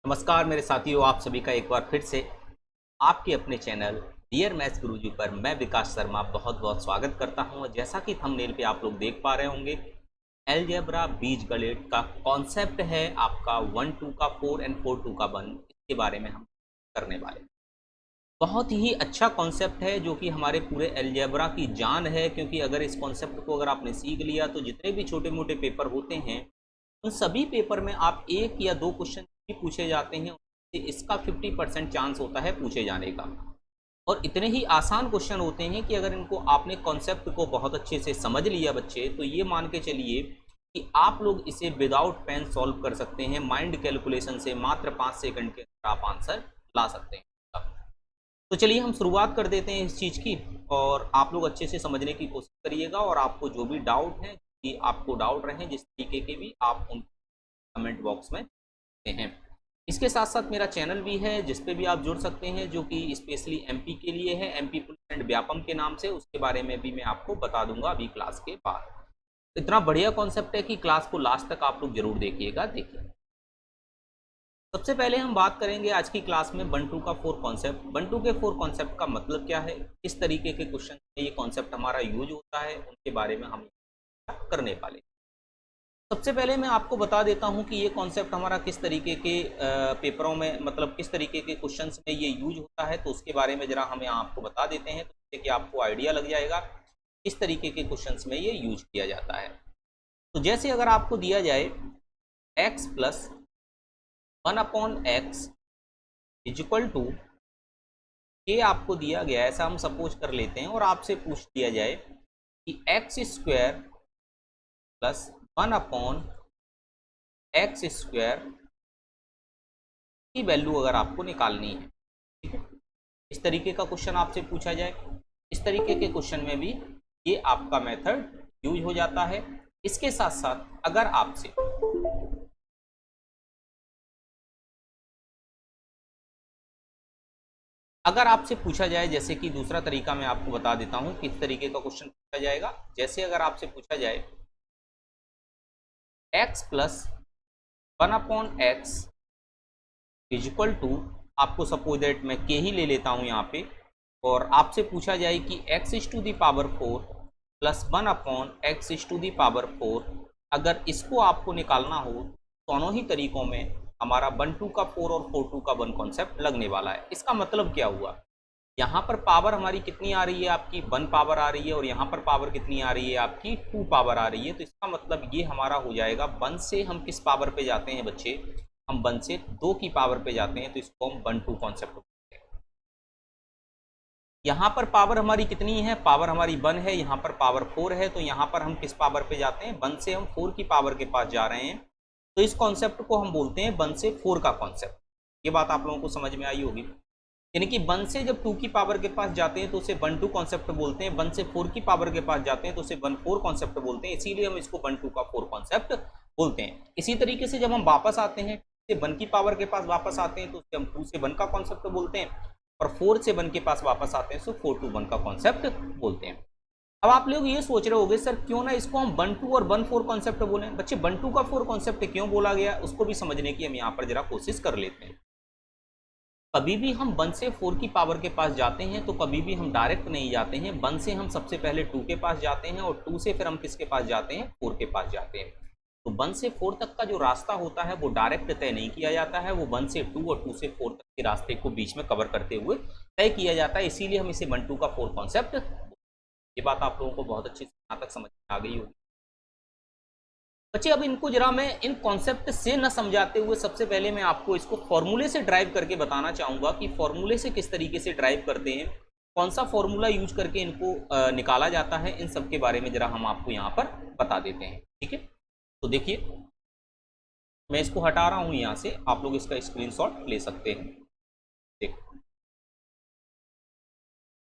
नमस्कार मेरे साथियों, आप सभी का एक बार फिर से आपके अपने चैनल डियर मैथ्स गुरुजी पर मैं विकास शर्मा बहुत बहुत स्वागत करता हूं। जैसा कि थंबनेल पे आप लोग देख पा रहे होंगे, अलजेब्रा बीजगणित का कॉन्सेप्ट है आपका 1 2 का 4 एंड 4 2 का 1। इसके बारे में हम करने वाले हैं। बहुत ही अच्छा कॉन्सेप्ट है जो कि हमारे पूरे अलजेब्रा की जान है, क्योंकि अगर इस कॉन्सेप्ट को अगर आपने सीख लिया तो जितने भी छोटे मोटे पेपर होते हैं उन सभी पेपर में आप एक या दो क्वेश्चन भी पूछे जाते हैं, उससे इसका 50% चांस होता है पूछे जाने का। और इतने ही आसान क्वेश्चन होते हैं कि अगर इनको आपने कॉन्सेप्ट को बहुत अच्छे से समझ लिया बच्चे, तो ये मान के चलिए कि आप लोग इसे विदाउट पेन सॉल्व कर सकते हैं। माइंड कैलकुलेशन से मात्र 5 सेकंड के अंदर आप आंसर ला सकते हैं। तो चलिए हम शुरुआत कर देते हैं इस चीज़ की, और आप लोग अच्छे से समझने की कोशिश करिएगा। और आपको जो भी डाउट है, कि आपको डाउट रहे जिस तरीके के भी, आप उन कमेंट बॉक्स में देते हैं। इसके साथ साथ मेरा चैनल भी है जिस पे भी आप जुड़ सकते हैं, जो कि स्पेशली एमपी के लिए है, एमपी पुलिस एंड व्यापम के नाम से। उसके बारे में भी मैं आपको बता दूंगा अभी क्लास के बाद। इतना बढ़िया कॉन्सेप्ट है कि क्लास को लास्ट तक आप लोग जरूर देखिए। सबसे पहले हम बात करेंगे आज की क्लास में 1 2 का 4 कॉन्सेप्ट। 1 2 के 4 कॉन्सेप्ट का मतलब क्या है, किस तरीके के क्वेश्चन में ये कॉन्सेप्ट हमारा यूज होता है, उनके बारे में हम करने वाले। सबसे पहले मैं आपको बता देता हूं कि ये कॉन्सेप्ट हमारा किस तरीके के पेपरों में, मतलब किस तरीके के क्वेश्चंस में ये यूज होता है। तो उसके बारे में जरा हम यहाँ आपको बता देते हैं, तो जिससे कि आपको आइडिया लग जाएगा किस तरीके के क्वेश्चंस में ये यूज किया जाता है। तो जैसे अगर आपको दिया जाए x plus 1/x is equal to, ये आपको दिया गया है, ऐसा हम सपोज कर लेते हैं, और आपसे पूछ दिया जाए कि एक्स स्क्वायर प्लस 1/x² की वैल्यू अगर आपको निकालनी है, ठीक है। इस तरीके का क्वेश्चन आपसे पूछा जाए, इस तरीके के क्वेश्चन में भी ये आपका मेथड यूज हो जाता है। इसके साथ साथ अगर आपसे पूछा जाए, जैसे कि दूसरा तरीका मैं आपको बता देता हूं किस तरीके का क्वेश्चन पूछा जाएगा। जैसे अगर आपसे पूछा जाए x plus 1/x is equal to, आपको सपोज दैट मैं के ही ले लेता हूं यहाँ पे, और आपसे पूछा जाए कि x is to the power 4 plus 1/x is to the power 4, अगर इसको आपको निकालना हो, दोनों ही तरीकों में हमारा 1 2 का 4 और 4 2 का 1 कॉन्सेप्ट लगने वाला है। इसका मतलब क्या हुआ, यहाँ पर पावर हमारी कितनी आ रही है, आपकी 1 पावर आ रही है, और यहाँ पर पावर कितनी आ रही है, आपकी 2 पावर आ रही है। तो इसका मतलब ये हमारा हो जाएगा 1 से हम किस पावर पे जाते हैं बच्चे, हम 1 से 2 की पावर पे जाते हैं, तो इसको हम 1 2 कॉन्सेप्ट बोलते हैं। यहाँ पर पावर हमारी कितनी है, पावर हमारी 1 है, यहाँ पर पावर 4 है, तो यहाँ पर हम किस पावर पे जाते हैं, 1 से हम 4 की पावर के पास जा रहे हैं। तो इस कॉन्सेप्ट को हम बोलते हैं 1 से 4 का कॉन्सेप्ट। ये बात आप लोगों को समझ में आई होगी। यानी कि 1 से जब 2 की पावर के पास जाते हैं तो उसे 1 2 कॉन्सेप्ट बोलते हैं, 1 से 4 की पावर के पास जाते हैं तो उसे 1 4 कॉन्सेप्ट बोलते हैं, इसीलिए हम इसको 1 2 का 4 कॉन्सेप्ट बोलते हैं। इसी तरीके से जब हम वापस आते हैं, 1 की पावर के पास वापस आते हैं तो उसे हम 2 से 1 का कॉन्सेप्ट बोलते हैं, और 4 से 1 के पास वापस आते हैं तो 4 to 1 का कॉन्सेप्ट बोलते हैं। अब आप लोग ये सोच रहे होंगे, सर क्यों ना इसको हम 1 2 और 1 4 कॉन्सेप्ट बोलें। बच्चे 1 2 का 4 कॉन्सेप्ट क्यों बोला गया, उसको भी समझने की हम यहाँ पर जरा कोशिश कर लेते हैं। कभी भी हम 1 से 4 की पावर के पास जाते हैं तो कभी भी हम डायरेक्ट नहीं जाते हैं। 1 से हम सबसे पहले 2 के पास जाते हैं, और 2 से फिर हम किसके पास जाते हैं, 4 के पास जाते हैं। तो 1 से 4 तक का जो रास्ता होता है वो डायरेक्ट तय नहीं किया जाता है, वो 1 से 2 और 2 से 4 तक के रास्ते को बीच में कवर करते हुए तय किया जाता है, इसीलिए हम इसे 1 2 का 4 कॉन्सेप्ट। ये बात आप लोगों को बहुत अच्छी यहाँ तक समझ में आ गई होगी बच्चे। अब इनको जरा मैं इन कॉन्सेप्ट से न समझाते हुए सबसे पहले मैं आपको इसको फॉर्मूले से ड्राइव करके बताना चाहूंगा कि फॉर्मूले से किस तरीके से ड्राइव करते हैं, कौन सा फॉर्मूला यूज करके इनको निकाला जाता है, इन सब के बारे में जरा हम आपको यहाँ पर बता देते हैं, ठीक है। तो देखिए, मैं इसको हटा रहा हूँ यहाँ से, आप लोग इसका स्क्रीनशॉट ले सकते हैं। देखो,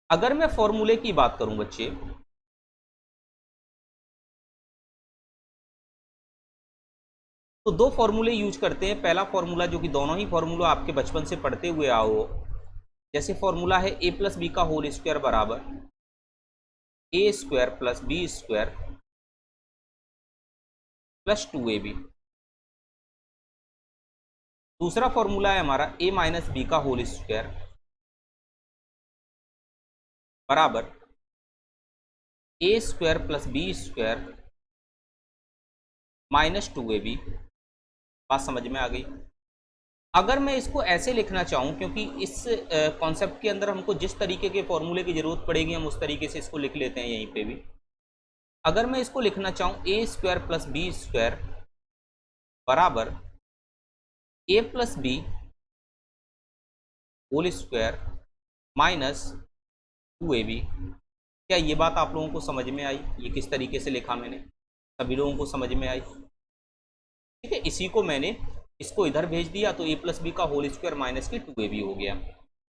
अगर मैं फॉर्मूले की बात करूं बच्चे, तो दो फॉर्मूले यूज करते हैं। पहला फॉर्मूला, जो कि दोनों ही फॉर्मूला आपके बचपन से पढ़ते हुए आओ, जैसे फॉर्मूला है a प्लस बी का होल स्क्वायर बराबर A square plus B square plus 2ab। दूसरा फॉर्मूला है हमारा a माइनस बी का होल स्क्वायर बराबर A square plus B square minus 2ab। बात समझ में आ गई। अगर मैं इसको ऐसे लिखना चाहूँ, क्योंकि इस कॉन्सेप्ट के अंदर हमको जिस तरीके के फॉर्मूले की ज़रूरत पड़ेगी हम उस तरीके से इसको लिख लेते हैं यहीं पे भी। अगर मैं इसको लिखना चाहूँ a square plus B square बराबर ए plus b whole square minus 2ab। क्या ये बात आप लोगों को समझ में आई? ये किस तरीके से लिखा मैंने, सभी लोगों को समझ में आई? ठीक है, इसी को मैंने इसको इधर भेज दिया तो a प्लस बी का होल स्क्वायर माइनस के 2ab हो गया।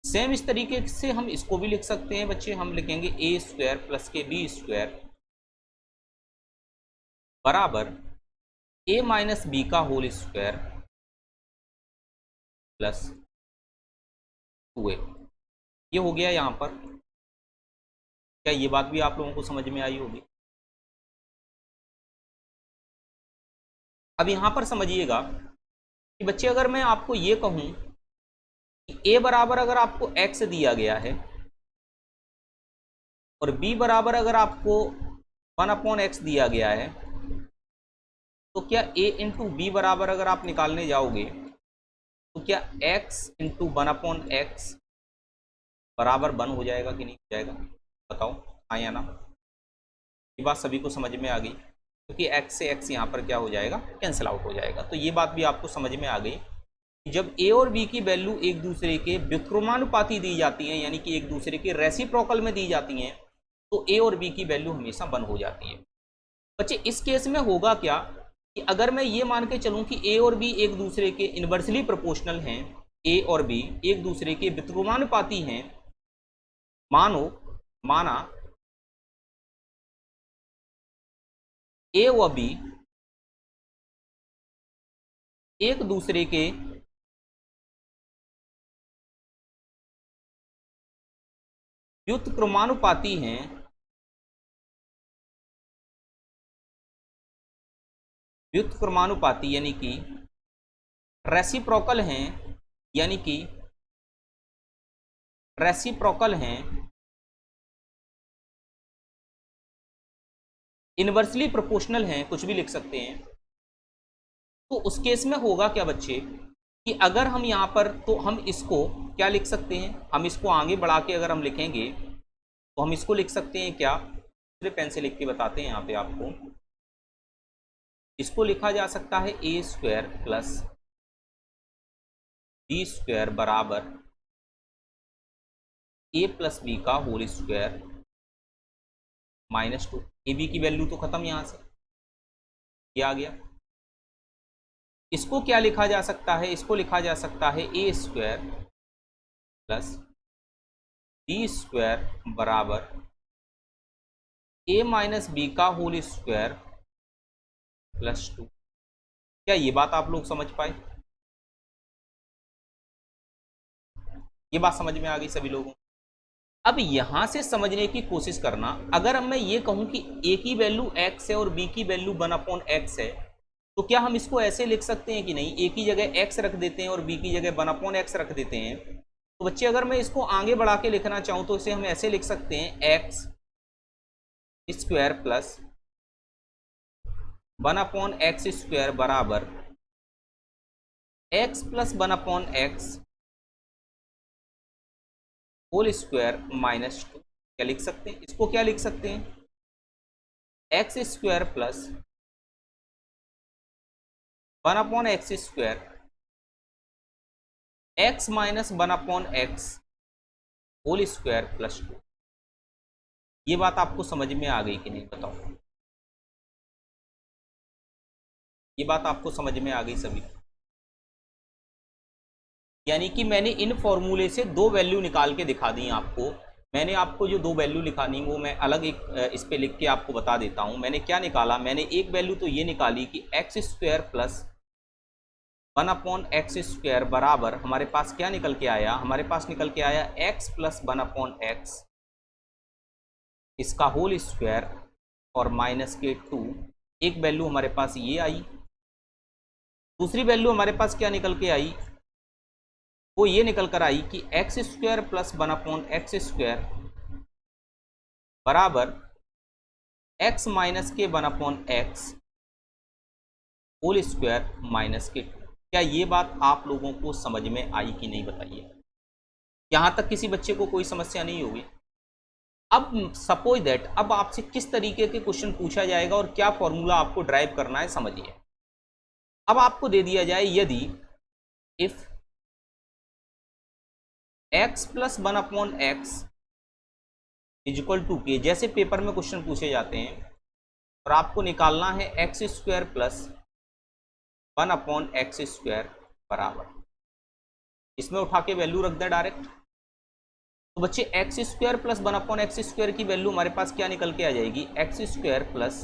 सेम इस तरीके से हम इसको भी लिख सकते हैं बच्चे। हम लिखेंगे ए स्क्वायर प्लस के बी स्क्वायर बराबर a माइनस बी का होल स्क्वायर प्लस 2a। ये हो गया यहाँ पर। क्या ये बात भी आप लोगों को समझ में आई होगी? अब यहाँ पर समझिएगा कि बच्चे अगर मैं आपको ये कहूँ कि a बराबर अगर आपको x दिया गया है और b बराबर अगर आपको 1/x दिया गया है, तो क्या a इंटू बी बराबर अगर आप निकालने जाओगे तो क्या x इंटू 1/x बराबर 1 हो जाएगा कि नहीं हो जाएगा? बताओ, हाँ या ना? ये बात सभी को समझ में आ गई, क्योंकि x से x यहाँ पर क्या हो जाएगा, कैंसिल आउट हो जाएगा। तो ये बात भी आपको समझ में आ गई कि जब a और b की वैल्यू एक दूसरे के व्युत्क्रमानुपाती दी जाती हैं, यानी कि एक दूसरे के रेसिप्रोकल में दी जाती हैं, तो a और b की वैल्यू हमेशा 1 हो जाती है। बच्चे इस केस में होगा क्या कि अगर मैं ये मान के चलूँ कि a और b एक दूसरे के इन्वर्सली प्रोपोर्शनल हैं, a और b एक दूसरे के व्युत्क्रमानुपाती हैं, माना a व b एक दूसरे के व्युत्क्रमानुपाती हैं, व्युत्क्रमानुपाती यानी कि रेसिप्रोकल हैं, यानी कि रेसिप्रोकल हैं, इनवर्सली प्रोपोर्शनल हैं, कुछ भी लिख सकते हैं। तो उस केस में होगा क्या बच्चे कि अगर हम यहाँ पर, तो हम इसको क्या लिख सकते हैं, हम इसको आगे बढ़ा के अगर हम लिखेंगे तो हम इसको लिख सकते हैं क्या, दूसरे पेन से लिख के बताते हैं यहाँ पे आपको। इसको लिखा जा सकता है A square plus B square बराबर ए प्लस बी का whole square minus 2। A B की वैल्यू तो खत्म यहाँ से, ये आ गया। इसको क्या लिखा जा सकता है, इसको लिखा जा सकता है A square plus B square बराबर ए माइनस बी का होल स्क्वायर प्लस 2। क्या ये बात आप लोग समझ पाए? ये बात समझ में आ गई सभी लोगों? अब यहां से समझने की कोशिश करना, अगर अब मैं ये कहूं कि a की वैल्यू x है और b की वैल्यू 1/x है, तो क्या हम इसको ऐसे लिख सकते हैं कि नहीं, a की जगह x रख देते हैं और b की जगह 1/x रख देते हैं। तो बच्चे अगर मैं इसको आगे बढ़ा के लिखना चाहूं तो इसे हम ऐसे लिख सकते हैं x square plus 1/x square बराबर x plus 1/x whole square minus 2। क्या लिख सकते हैं, इसको क्या लिख सकते हैं, x square plus 1/x square x minus 1/x whole square plus 2। ये बात आपको समझ में आ गई कि नहीं, बताओ? ये बात आपको समझ में आ गई सभी? यानी कि मैंने इन फॉर्मूले से दो वैल्यू निकाल के दिखा दी आपको। मैंने आपको जो दो वैल्यू निकाली वो मैं अलग एक इस पे लिख के आपको बता देता हूँ। मैंने क्या निकाला, मैंने एक वैल्यू तो ये निकाली कि x square plus 1/x square बराबर हमारे पास क्या निकल के आया, हमारे पास निकल के आया x प्लस 1/x इसका होल स्क्वायर और माइनस के 2। एक वैल्यू हमारे पास ये आई, दूसरी वैल्यू हमारे पास क्या निकल के आई, वो ये निकल कर आई कि x square plus 1/x square बराबर x माइनस के 1/x होल स्क्वायर माइनस के 2। क्या ये बात आप लोगों को समझ में आई कि नहीं, बताइए। यहां तक किसी बच्चे को कोई समस्या नहीं होगी। अब सपोज दैट अब आपसे किस तरीके के क्वेश्चन पूछा जाएगा और क्या फॉर्मूला आपको ड्राइव करना है, समझिए। अब आपको दे दिया जाए यदि if x plus 1/x is equal to k, जैसे पेपर में क्वेश्चन पूछे जाते हैं और आपको निकालना है x square plus 1/x square बराबर, इसमें उठा के वैल्यू रख दें डायरेक्ट। तो बच्चे x square plus 1/x square की वैल्यू हमारे पास क्या निकल के आ जाएगी, x square plus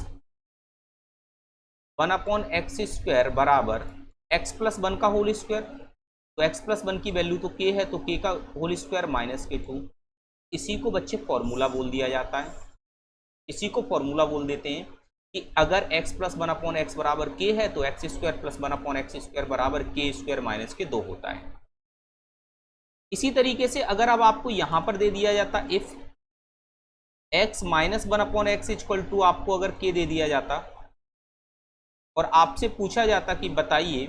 1/x square बराबर x प्लस 1 का होल स्क्वायर। तो x प्लस 1 की वैल्यू तो k है, तो k का होल स्क्वायर माइनस के 2। इसी को बच्चे फॉर्मूला बोल दिया जाता है। इसी को फॉर्मूला बोल देते हैं कि अगर x प्लस 1/x बराबर k है तो x square plus 1/x square बराबर k स्क्वायर माइनस के 2 होता है। इसी तरीके से अगर अब आपको यहां पर दे दिया जाता if x minus 1/x equal to, आपको अगर k दे दिया जाता और आपसे पूछा जाता कि बताइए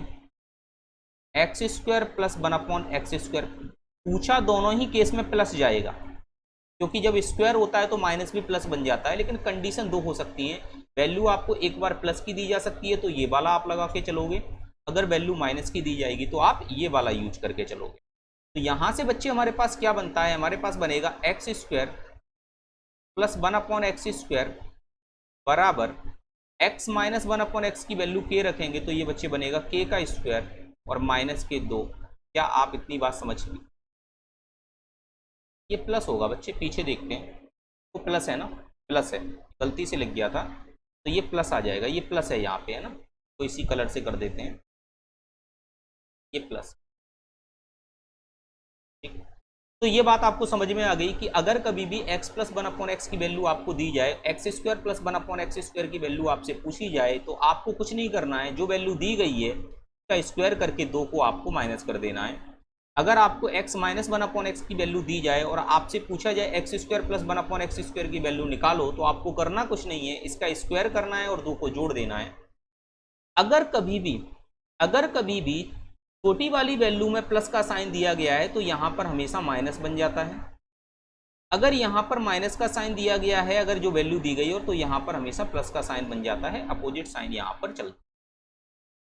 x square plus 1/x square, पूछा दोनों ही केस में प्लस जाएगा, क्योंकि जब स्क्वायर होता है तो माइनस भी प्लस बन जाता है, लेकिन कंडीशन दो हो सकती है। वैल्यू आपको एक बार प्लस की दी जा सकती है तो ये वाला आप लगा के चलोगे, अगर वैल्यू माइनस की दी जाएगी तो आप ये वाला यूज करके चलोगे। तो यहां से बच्चे हमारे पास क्या बनता है, हमारे पास बनेगा x square plus 1/x square बराबर x माइनस 1/x की वैल्यू k रखेंगे तो ये बच्चे बनेगा k का स्क्वायर और माइनस के 2। क्या आप इतनी बात समझ ली? ये प्लस होगा बच्चे, पीछे देखते हैं तो प्लस है ना, प्लस है, गलती से लग गया था, तो ये प्लस आ जाएगा। ये प्लस है यहाँ पे, है ना, तो इसी कलर से कर देते हैं, ये प्लस। ठीक, तो ये बात आपको समझ में आ गई कि अगर कभी भी x प्लस 1/x की वैल्यू आपको दी जाए, x square plus 1/x square की वैल्यू आपसे पूछी जाए, तो आपको कुछ नहीं करना है, जो वैल्यू दी गई है उसका स्क्वायर करके 2 को आपको माइनस कर देना है। अगर आपको x माइनस 1/x की वैल्यू दी जाए और आपसे पूछा जाए x square plus 1/x square की वैल्यू निकालो, तो आपको करना कुछ नहीं है, इसका स्क्वायर करना है और 2 को जोड़ देना है। अगर कभी भी छोटी वाली वैल्यू में प्लस का साइन दिया गया है तो यहां पर हमेशा माइनस बन जाता है। अगर यहां पर माइनस का साइन दिया गया है, अगर जो वैल्यू दी गई हो, तो यहां पर हमेशा प्लस का साइन बन जाता है, अपोजिट साइन यहां पर चलता है।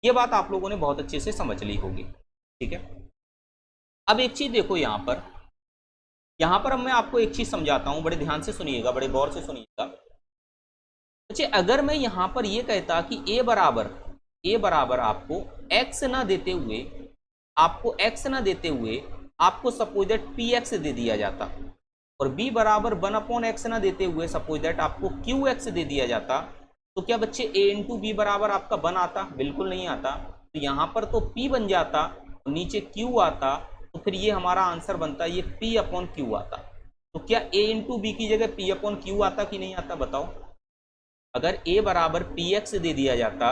ये बात आप लोगों ने बहुत अच्छे से समझ ली होगी। ठीक है, अब एक चीज देखो, यहां पर अब मैं आपको एक चीज समझाता हूं, बड़े ध्यान से सुनिएगा, बड़े गौर से सुनिएगा। अच्छा, अगर मैं यहां पर ये कहता कि a बराबर आपको x ना देते हुए आपको सपोज दैट px दे दिया जाता, और b बराबर 1/x ना देते हुए सपोज दैट आपको qx दे दिया जाता, तो क्या बच्चे a इंटू बी बराबर आपका 1 आता? बिल्कुल नहीं आता। तो यहाँ पर तो p बन जाता और नीचे q आता, तो फिर ये हमारा आंसर बनता, ये p/q आता। तो क्या a इंटू बी की जगह p/q आता कि नहीं आता, बताओ? अगर a बराबर px दे दिया जाता,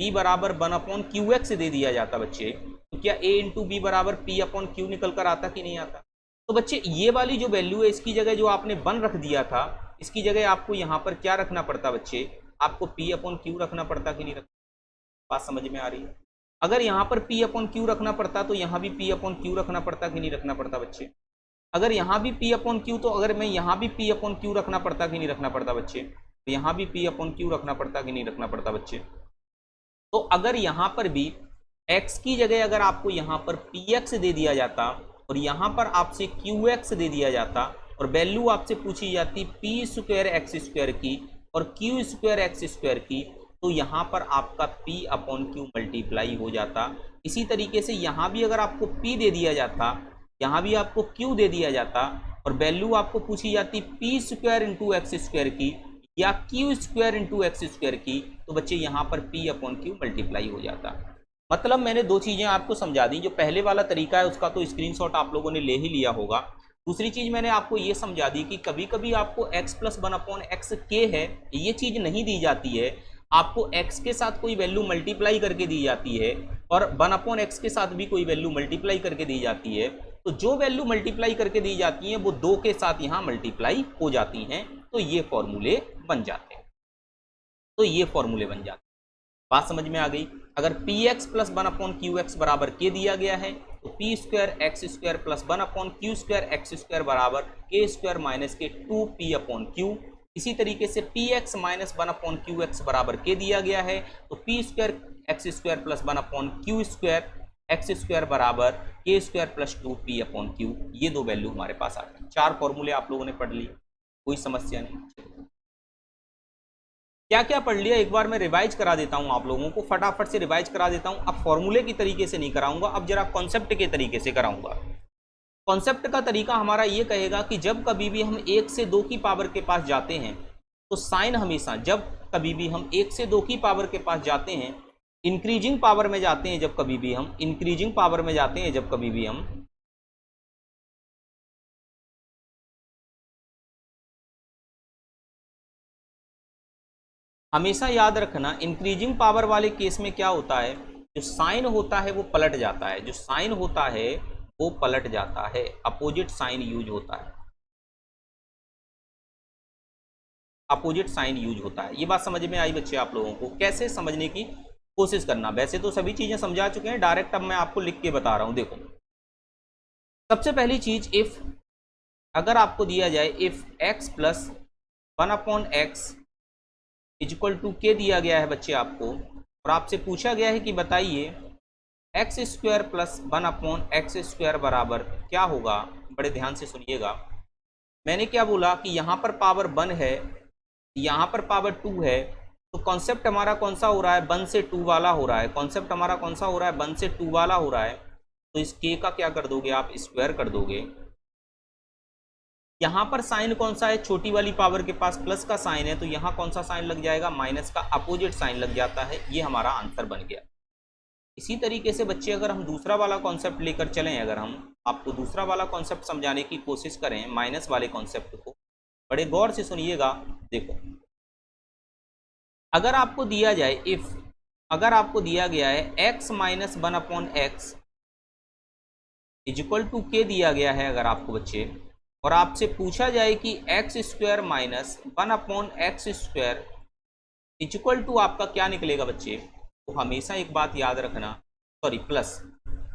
b बराबर 1/qx दे दिया जाता बच्चे, तो क्या a इंटू बी बराबर p/q निकल कर आता कि नहीं आता? तो बच्चे ये वाली जो वैल्यू है, इसकी जगह जो आपने 1 रख दिया था, इसकी जगह आपको यहाँ पर क्या रखना पड़ता बच्चे, आपको p/q रखना पड़ता कि नहीं रखना? बात समझ में आ रही है? अगर यहाँ पर p/q रखना पड़ता तो यहाँ भी p/q रखना पड़ता कि नहीं रखना पड़ता बच्चे? अगर यहाँ भी p/q, तो अगर मैं यहाँ भी p/q रखना पड़ता कि नहीं रखना पड़ता बच्चे? तो यहाँ भी p/q रखना पड़ता कि नहीं रखना पड़ता बच्चे? तो अगर यहाँ पर भी x की जगह अगर आपको यहाँ पर px दे दिया जाता और यहाँ पर आपसे qx दे दिया जाता और वैल्यू आपसे पूछी जाती p² की और q² की, तो यहाँ पर आपका p/q मल्टीप्लाई हो जाता। इसी तरीके से यहाँ भी अगर आपको p दे दिया जाता, यहाँ भी आपको q दे दिया जाता और वैल्यू आपको पूछी जाती p² × x² की या q² × x² की, तो बच्चे यहाँ पर p/q मल्टीप्लाई हो जाता। मतलब मैंने दो चीजें आपको समझा दी। जो पहले वाला तरीका है उसका तो स्क्रीनशॉट आप लोगों ने ले ही लिया होगा। दूसरी चीज मैंने आपको ये समझा दी कि कभी कभी आपको x + 1/x k है, ये चीज नहीं दी जाती है, आपको x के साथ कोई वैल्यू मल्टीप्लाई करके दी जाती है और 1/x के साथ भी कोई वैल्यू मल्टीप्लाई करके दी जाती है, तो जो वैल्यू मल्टीप्लाई करके दी जाती हैं वो 2 के साथ यहाँ मल्टीप्लाई हो जाती हैं, तो ये फॉर्मूले बन जाते हैं। तो ये फॉर्मूले बन जाते हैं। बात समझ में आ गई। अगर px प्लस 1/qx बराबर k दिया गया है तो p square x square plus 1/q square x square बराबर k स्क्वायर माइनस के 2p/q। इसी तरीके से px माइनस 1/qx बराबर k दिया गया है तो p square x square plus 1/q square x square बराबर k स्क्वायर प्लस 2p/q। ये दो वैल्यू हमारे पास आ गए। 4 फॉर्मूले आप लोगों ने पढ़ लिए, कोई समस्या नहीं। क्या क्या पढ़ लिया एक बार मैं रिवाइज करा देता हूं, आप लोगों को फटाफट से रिवाइज करा देता हूं। अब फॉर्मूले की तरीके से नहीं कराऊंगा, अब जरा कॉन्सेप्ट के तरीके से कराऊंगा। कॉन्सेप्ट का तरीका हमारा ये कहेगा कि जब कभी भी हम 1 से 2 की पावर के पास जाते हैं तो साइन हमेशा, जब कभी भी हम 1 से 2 की पावर के पास जाते हैं, इंक्रीजिंग पावर में जाते हैं, जब कभी भी हम इंक्रीजिंग पावर में जाते हैं, जब कभी भी हम हमेशा याद रखना, इंक्रीजिंग पावर वाले केस में क्या होता है, जो साइन होता है वो पलट जाता है, जो साइन होता है वो पलट जाता है, अपोजिट साइन यूज होता है, अपोजिट साइन यूज होता है। ये बात समझ में आई बच्चे आप लोगों को? कैसे समझने की कोशिश करना, वैसे तो सभी चीजें समझा चुके हैं, डायरेक्ट अब मैं आपको लिख के बता रहा हूं। देखो सबसे पहली चीज, इफ अगर आपको दिया जाए if x plus 1/x equal to k दिया गया है बच्चे आपको, और आपसे पूछा गया है कि बताइए x square plus 1/x square बराबर क्या होगा। बड़े ध्यान से सुनिएगा, मैंने क्या बोला कि यहाँ पर पावर 1 है, यहाँ पर पावर 2 है, तो कॉन्सेप्ट हमारा कौन सा हो रहा है, 1 से 2 वाला हो रहा है। कॉन्सेप्ट हमारा कौन सा हो रहा है, 1 से 2 वाला हो रहा है। तो इस के का क्या कर दोगे आप, स्क्वायर कर दोगे। यहाँ पर साइन कौन सा है, छोटी वाली पावर के पास प्लस का साइन है, तो यहाँ कौन सा साइन लग जाएगा, माइनस का अपोजिट साइन लग जाता है। ये हमारा आंसर बन गया। इसी तरीके से बच्चे अगर हम दूसरा वाला कॉन्सेप्ट लेकर चलें, अगर हम आपको दूसरा वाला कॉन्सेप्ट समझाने की कोशिश करें, माइनस वाले कॉन्सेप्ट को, बड़े गौर से सुनिएगा। देखो अगर आपको दिया जाए इफ, अगर आपको दिया गया है x minus 1/x equal to k दिया गया है अगर आपको बच्चे, और आपसे पूछा जाए कि x square minus 1/x square equal to आपका क्या निकलेगा बच्चे, तो हमेशा एक बात याद रखना, सॉरी प्लस,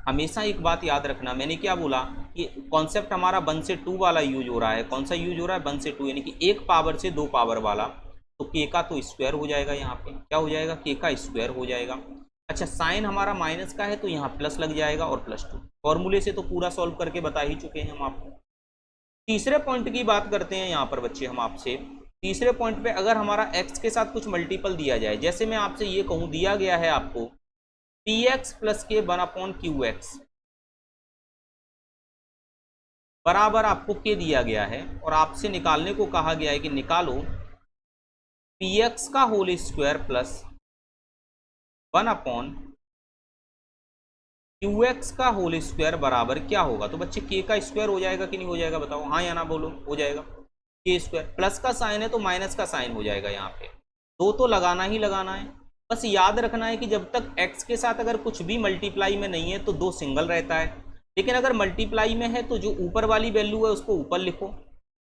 हमेशा एक बात याद रखना, मैंने क्या बोला कि कॉन्सेप्ट हमारा 1 से 2 वाला यूज हो रहा है। कौन सा यूज हो रहा है, 1 से 2, यानी कि 1 पावर से 2 पावर वाला। तो के का तो स्क्वायर हो जाएगा, यहाँ पे क्या हो जाएगा, के का स्क्वायर हो जाएगा। अच्छा साइन हमारा माइनस का है तो यहाँ प्लस लग जाएगा और +2। फॉर्मूले से तो पूरा सॉल्व करके बता ही चुके हैं हम आपको। तीसरे पॉइंट की बात करते हैं यहाँ पर बच्चे हम आपसे। तीसरे पॉइंट पे अगर हमारा x के साथ कुछ मल्टीपल दिया जाए, जैसे मैं आपसे ये कहूँ, दिया गया है आपको px प्लस के 1/qx बराबर आपको k दिया गया है, और आपसे निकालने को कहा गया है कि निकालो px का होल स्क्वायर प्लस 1/qx का होल स्क्वायर बराबर क्या होगा। तो बच्चे k का स्क्वायर हो जाएगा कि नहीं हो जाएगा, बताओ हाँ या ना बोलो, हो जाएगा। के स्क्वायर, प्लस का साइन है तो माइनस का साइन हो जाएगा, यहाँ पे दो तो लगाना ही लगाना है। बस याद रखना है कि जब तक x के साथ अगर कुछ भी मल्टीप्लाई में नहीं है तो 2 सिंगल रहता है, लेकिन अगर मल्टीप्लाई में है तो जो ऊपर वाली वैल्यू है उसको ऊपर लिखो,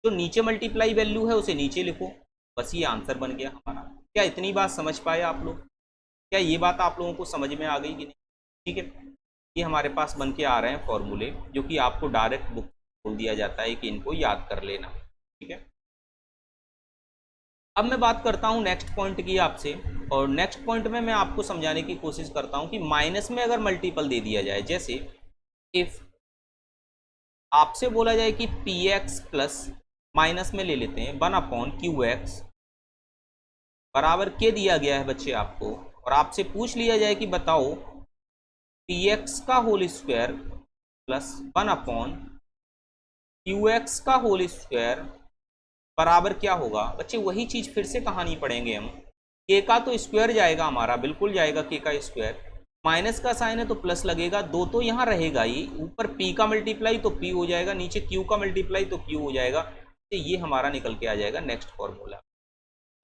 जो नीचे मल्टीप्लाई वैल्यू है उसे नीचे लिखो। बस ये आंसर बन गया हमारा। क्या इतनी बात समझ पाए आप लोग? क्या ये बात आप लोगों को समझ में आ गई कि नहीं? ठीक है, ये हमारे पास बन के आ रहे हैं फॉर्मूले, जो कि आपको डायरेक्ट बुक बोल दिया जाता है कि इनको याद कर लेना। ठीक है, अब मैं बात करता हूं नेक्स्ट पॉइंट की आपसे, और नेक्स्ट पॉइंट में मैं आपको समझाने की कोशिश करता हूं कि माइनस में अगर मल्टीपल दे दिया जाए, जैसे इफ आपसे बोला जाए कि px प्लस, माइनस में ले लेते हैं 1/qx बराबर के दिया गया है बच्चे आपको, और आपसे पूछ लिया जाए कि बताओ px का होल स्क्वायर प्लस 1/qx का होल स्क्वायर बराबर क्या होगा। बच्चे वही चीज फिर से कहानी पढ़ेंगे हम। के का तो स्क्वायर जाएगा हमारा, बिल्कुल जाएगा के का स्क्वायर, माइनस का साइन है तो प्लस लगेगा, दो तो यहाँ रहेगा ही, ऊपर p का मल्टीप्लाई तो p हो जाएगा, नीचे q का मल्टीप्लाई तो q हो जाएगा। तो ये हमारा निकल के आ जाएगा नेक्स्ट फॉर्मूला।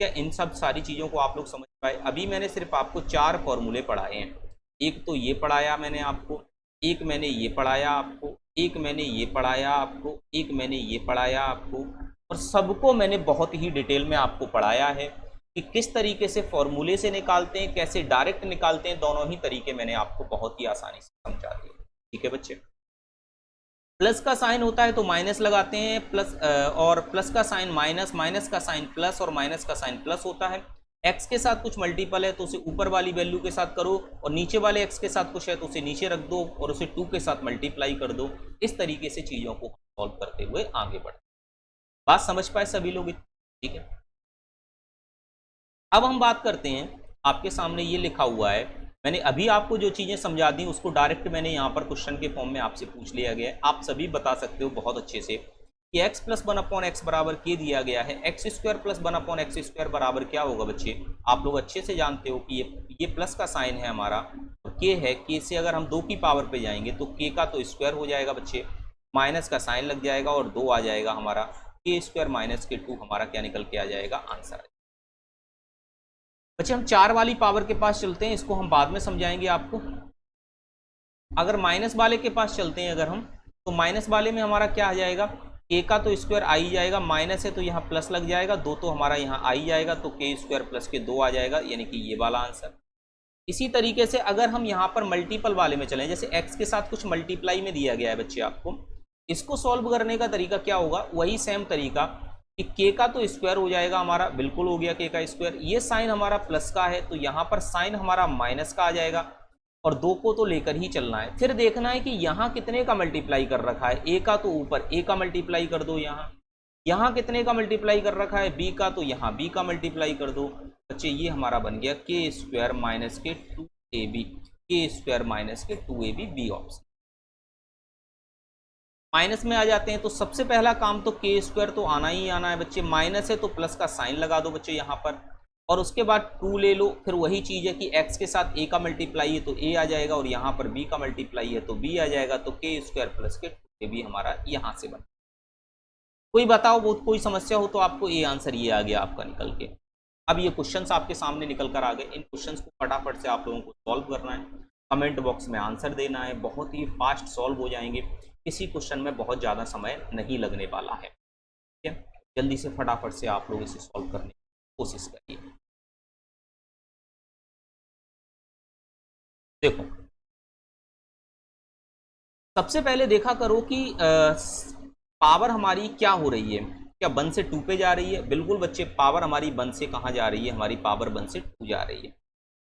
क्या इन सब सारी चीज़ों को आप लोग समझ पाए? अभी मैंने सिर्फ आपको 4 फॉर्मूले पढ़ाए हैं। एक तो ये पढ़ाया मैंने आपको, एक मैंने ये पढ़ाया आपको, एक मैंने ये पढ़ाया आपको, एक मैंने ये पढ़ाया आपको, और सबको मैंने बहुत ही डिटेल में आपको पढ़ाया है कि किस तरीके से फॉर्मूले से निकालते हैं, कैसे डायरेक्ट निकालते हैं। दोनों ही तरीके मैंने आपको बहुत ही आसानी से समझा दिए। ठीक है बच्चे, प्लस का साइन होता है तो माइनस लगाते हैं, प्लस और प्लस का साइन माइनस, माइनस का साइन प्लस और माइनस का साइन प्लस होता है। एक्स के साथ कुछ मल्टीपल है तो उसे ऊपर वाली वैल्यू के साथ करो, और नीचे वाले एक्स के साथ कुछ है तो उसे नीचे रख दो और उसे 2 के साथ मल्टीप्लाई कर दो। इस तरीके से चीज़ों को सॉल्व करते हुए आगे बढ़े। बात समझ पाए सभी लोग? ठीक है, अब हम बात करते हैं, आपके सामने ये लिखा हुआ है, मैंने अभी आपको जो चीज़ें समझा दी उसको डायरेक्ट मैंने यहाँ पर क्वेश्चन के फॉर्म में आपसे पूछ लिया गया है। आप सभी बता सकते हो बहुत अच्छे से कि x प्लस 1/x बराबर के दिया गया है, एक्स स्क्वायर प्लस 1/x² बराबर क्या होगा बच्चे? आप लोग अच्छे से जानते हो कि ये प्लस का साइन है हमारा, और के है, के से अगर हम 2 की पावर पे जाएंगे तो के का तो स्क्वायर हो जाएगा बच्चे, माइनस का साइन लग जाएगा और 2 आ जाएगा हमारा, के स्क्वायर माइनस के 2 हमारा क्या निकल के आ जाएगा? आंसर। बच्चे हम 4 वाली पावर के पास चलते हैं, इसको हम बाद में समझाएंगे आपको। अगर माइनस वाले के पास चलते हैं अगर हम, तो माइनस वाले में हमारा क्या आ जाएगा? के का तो स्क्वायर आ ही जाएगा, माइनस है तो यहाँ प्लस लग जाएगा, 2 तो हमारा यहाँ आ ही जाएगा, तो के स्क्वायर प्लस के 2 आ जाएगा, यानी कि ये वाला आंसर। इसी तरीके से अगर हम यहाँ पर मल्टीपल वाले में चलें, जैसे एक्स के साथ कुछ मल्टीप्लाई में दिया गया है बच्चे आपको, इसको सॉल्व करने का तरीका क्या होगा? वही सेम तरीका कि के का तो स्क्वायर हो जाएगा हमारा, बिल्कुल हो गया के का स्क्वायर, ये साइन हमारा प्लस का है तो यहाँ पर साइन हमारा माइनस का आ जाएगा, और 2 को तो लेकर ही चलना है। फिर देखना है कि यहाँ कितने का मल्टीप्लाई कर रखा है, ए का तो ऊपर ए का मल्टीप्लाई कर दो, यहाँ कितने का मल्टीप्लाई कर रखा है, बी का, तो यहाँ बी का मल्टीप्लाई कर दो। बच्चे ये हमारा बन गया के स्क्वायर माइनस के 2ab, के स्क्वायर माइनस के 2ab, बी ऑप्शन। माइनस में आ जाते हैं तो सबसे पहला काम तो के स्क्वायर तो आना ही आना है बच्चे, माइनस है तो प्लस का साइन लगा दो बच्चे यहाँ पर, और उसके बाद 2 ले लो। फिर वही चीज़ है कि x के साथ a का मल्टीप्लाई है तो a आ जाएगा, और यहाँ पर b का मल्टीप्लाई है तो b आ जाएगा, तो के स्क्वायर प्लस के 2ab हमारा यहाँ से बना। कोई बताओ, बहुत कोई समस्या हो तो आपको ये आंसर ये आ गया आपका निकल के। अब ये क्वेश्चंस आपके सामने निकल कर आ गए, इन क्वेश्चंस को फटाफट से आप लोगों को सॉल्व करना है, कमेंट बॉक्स में आंसर देना है, बहुत ही फास्ट सॉल्व हो जाएंगे, किसी क्वेश्चन में बहुत ज़्यादा समय नहीं लगने वाला है। ठीक है, जल्दी से फटाफट से आप लोग इसे सॉल्व करने की कोशिश करिए। देखो, सबसे पहले देखा करो कि पावर हमारी क्या हो रही है, क्या 1 से 2 पे जा रही है? बिल्कुल बच्चे, पावर हमारी 1 से कहाँ जा रही है? हमारी पावर 1 से 2 जा रही है।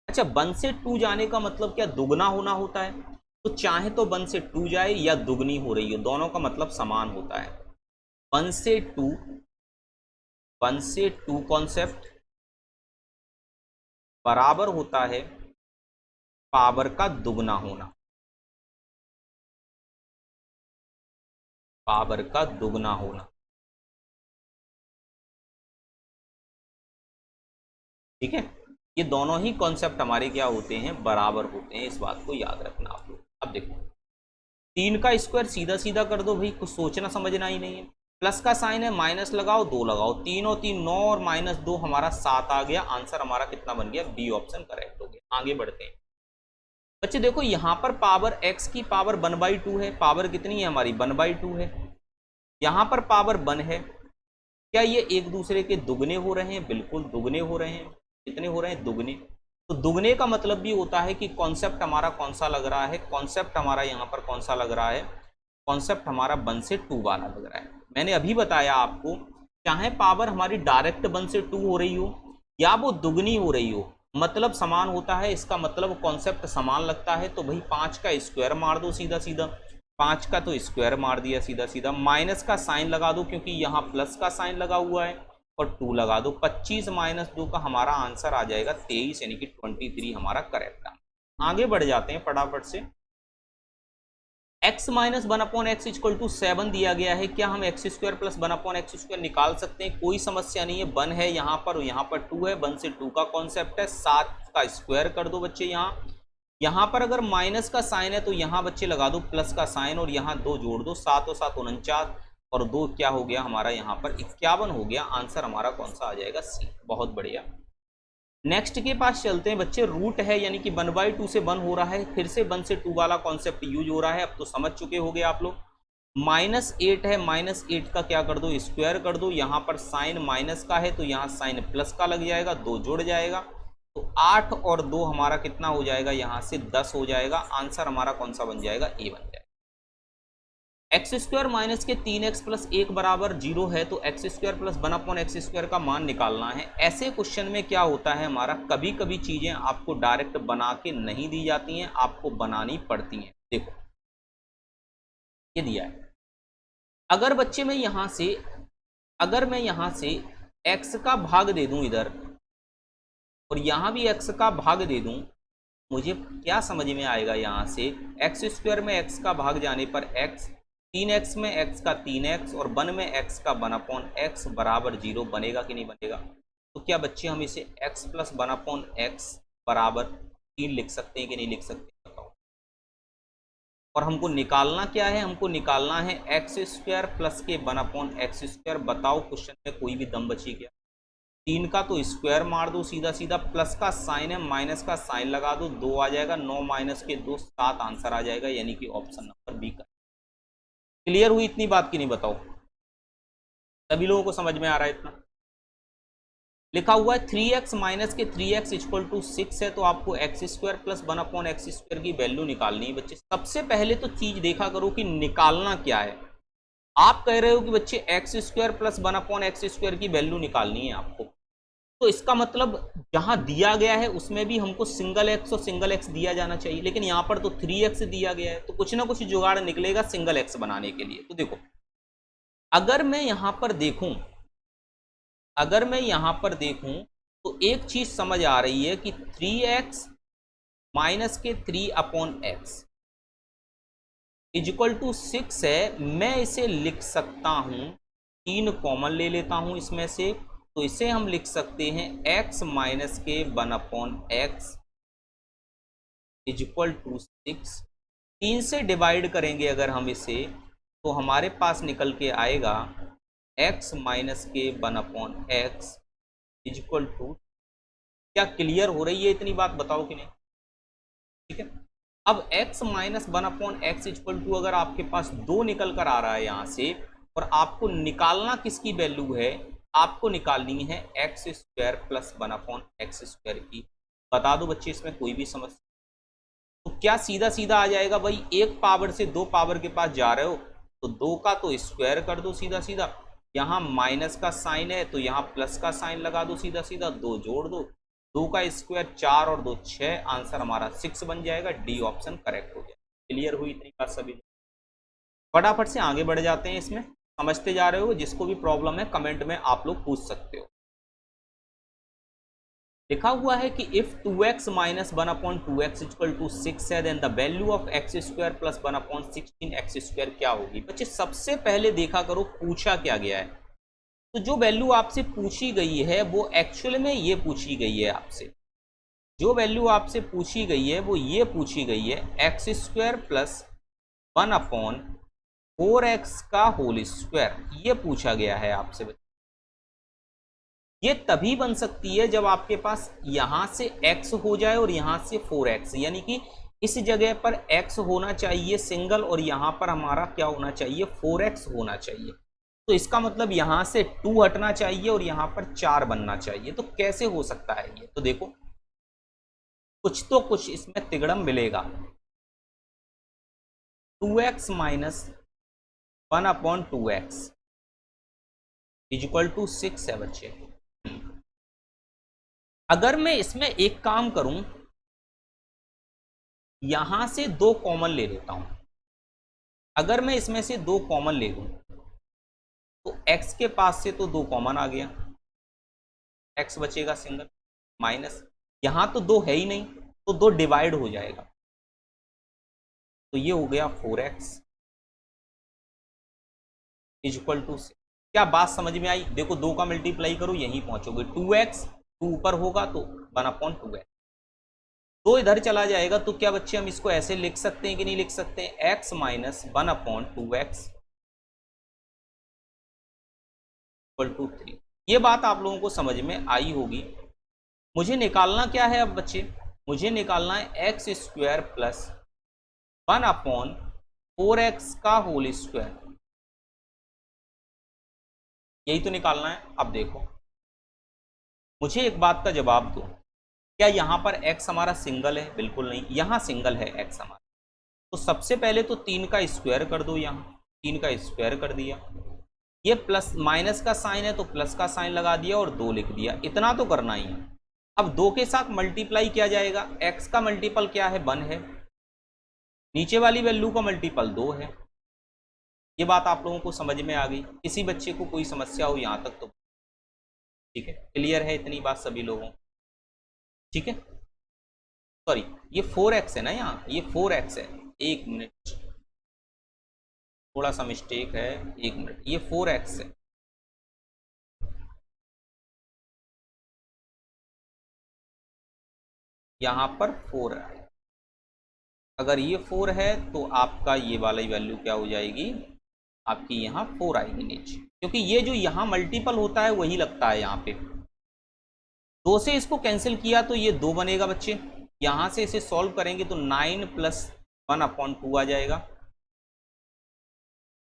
अच्छा, 1 से 2 जाने का मतलब क्या दुगना होना होता है? तो चाहे तो 1 से 2 जाए या दुगनी हो रही हो, दोनों का मतलब समान होता है। 1 से 2, 1 से 2 कॉन्सेप्ट बराबर होता है पावर का दुगना होना, पावर का दुगना होना। ठीक है, ये दोनों ही कॉन्सेप्ट हमारे क्या होते हैं? बराबर होते हैं, इस बात को याद रखना आप लोग। अब देखो, 3 का स्क्वायर सीधा सीधा कर दो भाई, कुछ सोचना समझना ही नहीं है। प्लस का साइन है, माइनस लगाओ, 2 लगाओ, 3 और 3 9 और माइनस 2 हमारा 7 आ गया। आंसर हमारा कितना बन गया? बी ऑप्शन करेक्ट हो गया। आगे बढ़ते हैं बच्चे, देखो यहाँ पर पावर x की पावर 1/2 है, पावर कितनी है हमारी? 1/2 है। यहाँ पर पावर 1 है, क्या ये एक दूसरे के दुगने हो रहे हैं? बिल्कुल दुगने हो रहे हैं। कितने हो रहे हैं? दुगने। तो दुगने का मतलब भी होता है कि कॉन्सेप्ट हमारा कौन सा लग रहा है? कॉन्सेप्ट हमारा यहाँ पर कौन सा लग रहा है? कॉन्सेप्ट हमारा 1 से 2 वाला लग रहा है। मैंने अभी बताया आपको, चाहे पावर हमारी डायरेक्ट 1 से 2 हो रही हो या वो दुगनी हो रही हो, मतलब समान होता है। इसका मतलब कॉन्सेप्ट समान लगता है तो भाई 5 का स्क्वायर मार दो सीधा सीधा, 5 का तो स्क्वायर मार दिया सीधा सीधा, माइनस का साइन लगा दो क्योंकि यहाँ प्लस का साइन लगा हुआ है, और 2 लगा दो। 25 माइनस 2 का हमारा आंसर आ जाएगा 23, यानी कि 23 हमारा करेक्ट आंसर। आगे बढ़ जाते हैं फटाफट से। x minus 1/x equal to 7 दिया गया है, क्या हम x स्क्वायर प्लस 1/x² निकाल सकते हैं? कोई समस्या नहीं है। 1 है यहाँ पर और यहाँ पर 2 है, 1 से 2 का कॉन्सेप्ट है। 7 का स्क्वायर कर दो बच्चे, यहाँ पर अगर माइनस का साइन है तो यहाँ बच्चे लगा दो प्लस का साइन और यहाँ 2 जोड़ दो, 7 और 7 49, और 2 क्या हो गया हमारा यहाँ पर 51 हो गया। आंसर हमारा कौन सा आ जाएगा? सी। बहुत बढ़िया। नेक्स्ट के पास चलते हैं बच्चे। रूट है यानी कि 1/2 से 1 हो रहा है, फिर से 1 से 2 वाला कॉन्सेप्ट यूज हो रहा है। अब तो समझ चुके होंगे आप लोग। -8 है, -8 का क्या कर दो? स्क्वायर कर दो। यहाँ पर साइन माइनस का है तो यहाँ साइन प्लस का लग जाएगा, 2 जुड़ जाएगा, तो 8 और 2 हमारा कितना हो जाएगा? यहाँ से 10 हो जाएगा। आंसर हमारा कौन सा बन जाएगा? ए बन जाएगा। एक्स स्क्वायर माइनस के 3x प्लस 1 बराबर 0 है, तो एक्स स्क्वायर प्लस 1/x² का मान निकालना है। ऐसे क्वेश्चन में क्या होता है हमारा, कभी कभी चीजें आपको डायरेक्ट बना के नहीं दी जाती हैं, आपको बनानी पड़ती हैं। देखो ये दिया है। अगर बच्चे मैं यहां से x का भाग दे दूं इधर, और यहां भी x का भाग दे दूं, मुझे क्या समझ में आएगा? यहां से एक्स स्क्वायर में x का भाग जाने पर x, 3x में x का 3x और 1 में x का 1/x बराबर 0 बनेगा कि नहीं बनेगा? तो क्या बच्चे हम इसे x प्लस 1/x बराबर 3 लिख सकते हैं कि नहीं लिख सकते? बताओ। और हमको निकालना क्या है? हमको निकालना है एक्स स्क्वायर प्लस के 1/x²। बताओ क्वेश्चन में कोई भी दम बची क्या? 3 का तो स्क्वायर मार दो सीधा सीधा, प्लस का साइन है, माइनस का साइन लगा दो, 2 आ जाएगा, 9 माइनस के 2 7 आंसर आ जाएगा, यानी कि ऑप्शन नंबर बी का। क्लियर हुई इतनी बात की नहीं? बताओ सभी लोगों को समझ में आ रहा है इतना? लिखा हुआ है 3x माइनस के 3x = 6 है, तो आपको x² प्लस 1/x² की वैल्यू निकालनी है बच्चे। सबसे पहले तो चीज देखा करो कि निकालना क्या है। आप कह रहे हो कि बच्चे x² प्लस 1/x² की वैल्यू निकालनी है आपको, तो इसका मतलब जहां दिया गया है उसमें भी हमको सिंगल x और सिंगल x दिया जाना चाहिए, लेकिन यहां पर तो 3x दिया गया है, तो कुछ ना कुछ जुगाड़ निकलेगा सिंगल x बनाने के लिए। तो देखो अगर मैं यहां पर देखूं तो एक चीज समझ आ रही है कि 3x माइनस के 3/x = 6 है। मैं इसे लिख सकता हूं, 3 कॉमन ले लेता हूं इसमें से, तो इसे हम लिख सकते हैं x माइनस के 1/x = 6। 3 से डिवाइड करेंगे अगर हम इसे, तो हमारे पास निकल के आएगा x माइनस के 1/x = क्या क्लियर हो रही है इतनी बात? बताओ कि नहीं? ठीक है। अब x माइनस 1/x = अगर आपके पास 2 निकल कर आ रहा है यहां से, और आपको निकालना किसकी वैल्यू है? आपको निकालनी है x² प्लस 1/x² की। बता दो बच्चे इसमें कोई भी समस्या? तो क्या सीधा सीधा आ जाएगा भाई, 1 पावर से 2 पावर के पास जा रहे हो तो 2 का तो स्क्वायर कर दो सीधा सीधा, यहाँ माइनस का साइन है तो यहाँ प्लस का साइन लगा दो सीधा सीधा, 2 जोड़ दो, 2 का स्क्वायर 4 और 2 6, आंसर हमारा 6 बन जाएगा। डी ऑप्शन करेक्ट हो जाएगा। क्लियर हुई इतनी बात सभी? फटाफट से आगे बढ़ जाते हैं, इसमें समझते जा रहे हो। जिसको भी प्रॉब्लम है कमेंट में आप लोग पूछ सकते हो। लिखा हुआ है कि इफ 2x माइनस 1/2x = 6 है, then the value of x² plus 1/16x² क्या होगी? बच्चे सबसे पहले देखा करो पूछा क्या गया है। तो जो वैल्यू आपसे पूछी गई है वो एक्चुअल में ये पूछी गई है आपसे, जो वैल्यू आपसे पूछी गई है वो ये पूछी गई है x² प्लस 1/4x का होल स्क्वायर, ये पूछा गया है आपसे। ये तभी बन सकती है जब आपके पास यहां से x हो जाए और यहां से 4x, यानी कि इस जगह पर x होना चाहिए सिंगल और यहां पर हमारा क्या होना चाहिए? 4x होना चाहिए। तो इसका मतलब यहां से 2 हटना चाहिए और यहां पर 4 बनना चाहिए। तो कैसे हो सकता है ये? तो देखो कुछ तो कुछ इसमें तिगड़म मिलेगा। 2x माइनस 1/2x = 6 है बच्चे। अगर मैं इसमें एक काम करूं, यहां से 2 कॉमन ले लेता हूं, अगर मैं इसमें से 2 कॉमन ले लूं तो x के पास से तो 2 कॉमन आ गया, x बचेगा सिंगल, माइनस यहां तो 2 है ही नहीं तो 2 डिवाइड हो जाएगा, तो ये हो गया 4x = 6। क्या बात समझ में आई? देखो 2 का मल्टीप्लाई करो यहीं पहुंचोगे, 2x 2 ऊपर होगा तो 1/2x, 2 इधर चला जाएगा। तो क्या बच्चे हम इसको ऐसे लिख सकते हैं कि नहीं लिख सकते हैं? x minus 1/2x equal to 3। ये बात आप लोगों को समझ में आई होगी। मुझे निकालना क्या है अब बच्चे, मुझे निकालना है एक्स स्क्वायर प्लस 1/4x का होल स्क्वायर, यही तो निकालना है। अब देखो, मुझे एक बात का जवाब दो, क्या यहाँ पर x हमारा सिंगल है? बिल्कुल नहीं, यहाँ सिंगल है x हमारा। तो सबसे पहले तो 3 का स्क्वायर कर दो, यहाँ 3 का स्क्वायर कर दिया, ये प्लस माइनस का साइन है तो प्लस का साइन लगा दिया और 2 लिख दिया, इतना तो करना ही है। अब 2 के साथ मल्टीप्लाई किया जाएगा, x का मल्टीपल क्या है? 1 है, नीचे वाली वैल्यू का मल्टीपल 2 है। ये बात आप लोगों को समझ में आ गई? किसी बच्चे को कोई समस्या हो यहाँ तक तो ठीक है, क्लियर है इतनी बात सभी लोगों? ठीक है, सॉरी ये 4x है ना, यहाँ ये 4x है, 1 मिनट, थोड़ा सा मिस्टेक है, 1 मिनट, ये 4x है। यहाँ पर 4 है, अगर ये 4 है तो आपका ये वाली वैल्यू क्या हो जाएगी? आपकी यहाँ 4 आएगी नीचे, क्योंकि ये जो यहाँ मल्टीपल होता है वही लगता है यहाँ पे। 2 से इसको कैंसिल किया तो ये 2 बनेगा बच्चे, यहाँ से इसे सॉल्व करेंगे तो 9 + 1/2 आ जाएगा।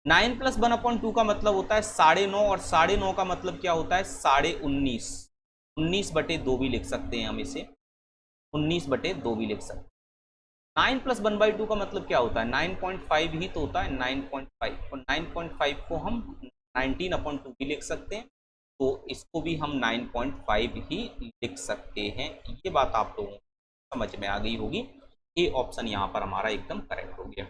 9 + 1/2 का मतलब होता है 9.5, और 9.5 का मतलब क्या होता है? 19.5, 19/2 भी लिख सकते हैं हम इसे, 19/2 भी लिख सकते हैं। 9 + 1/2 का मतलब क्या होता है? 9.5 ही तो होता है, 9.5, और 9.5 को हम 19/2 भी लिख सकते हैं, तो इसको भी हम 9.5 ही लिख सकते हैं। ये बात आप लोगों को समझ में आ गई होगी। ए ऑप्शन यहाँ पर हमारा एकदम करेक्ट हो गया।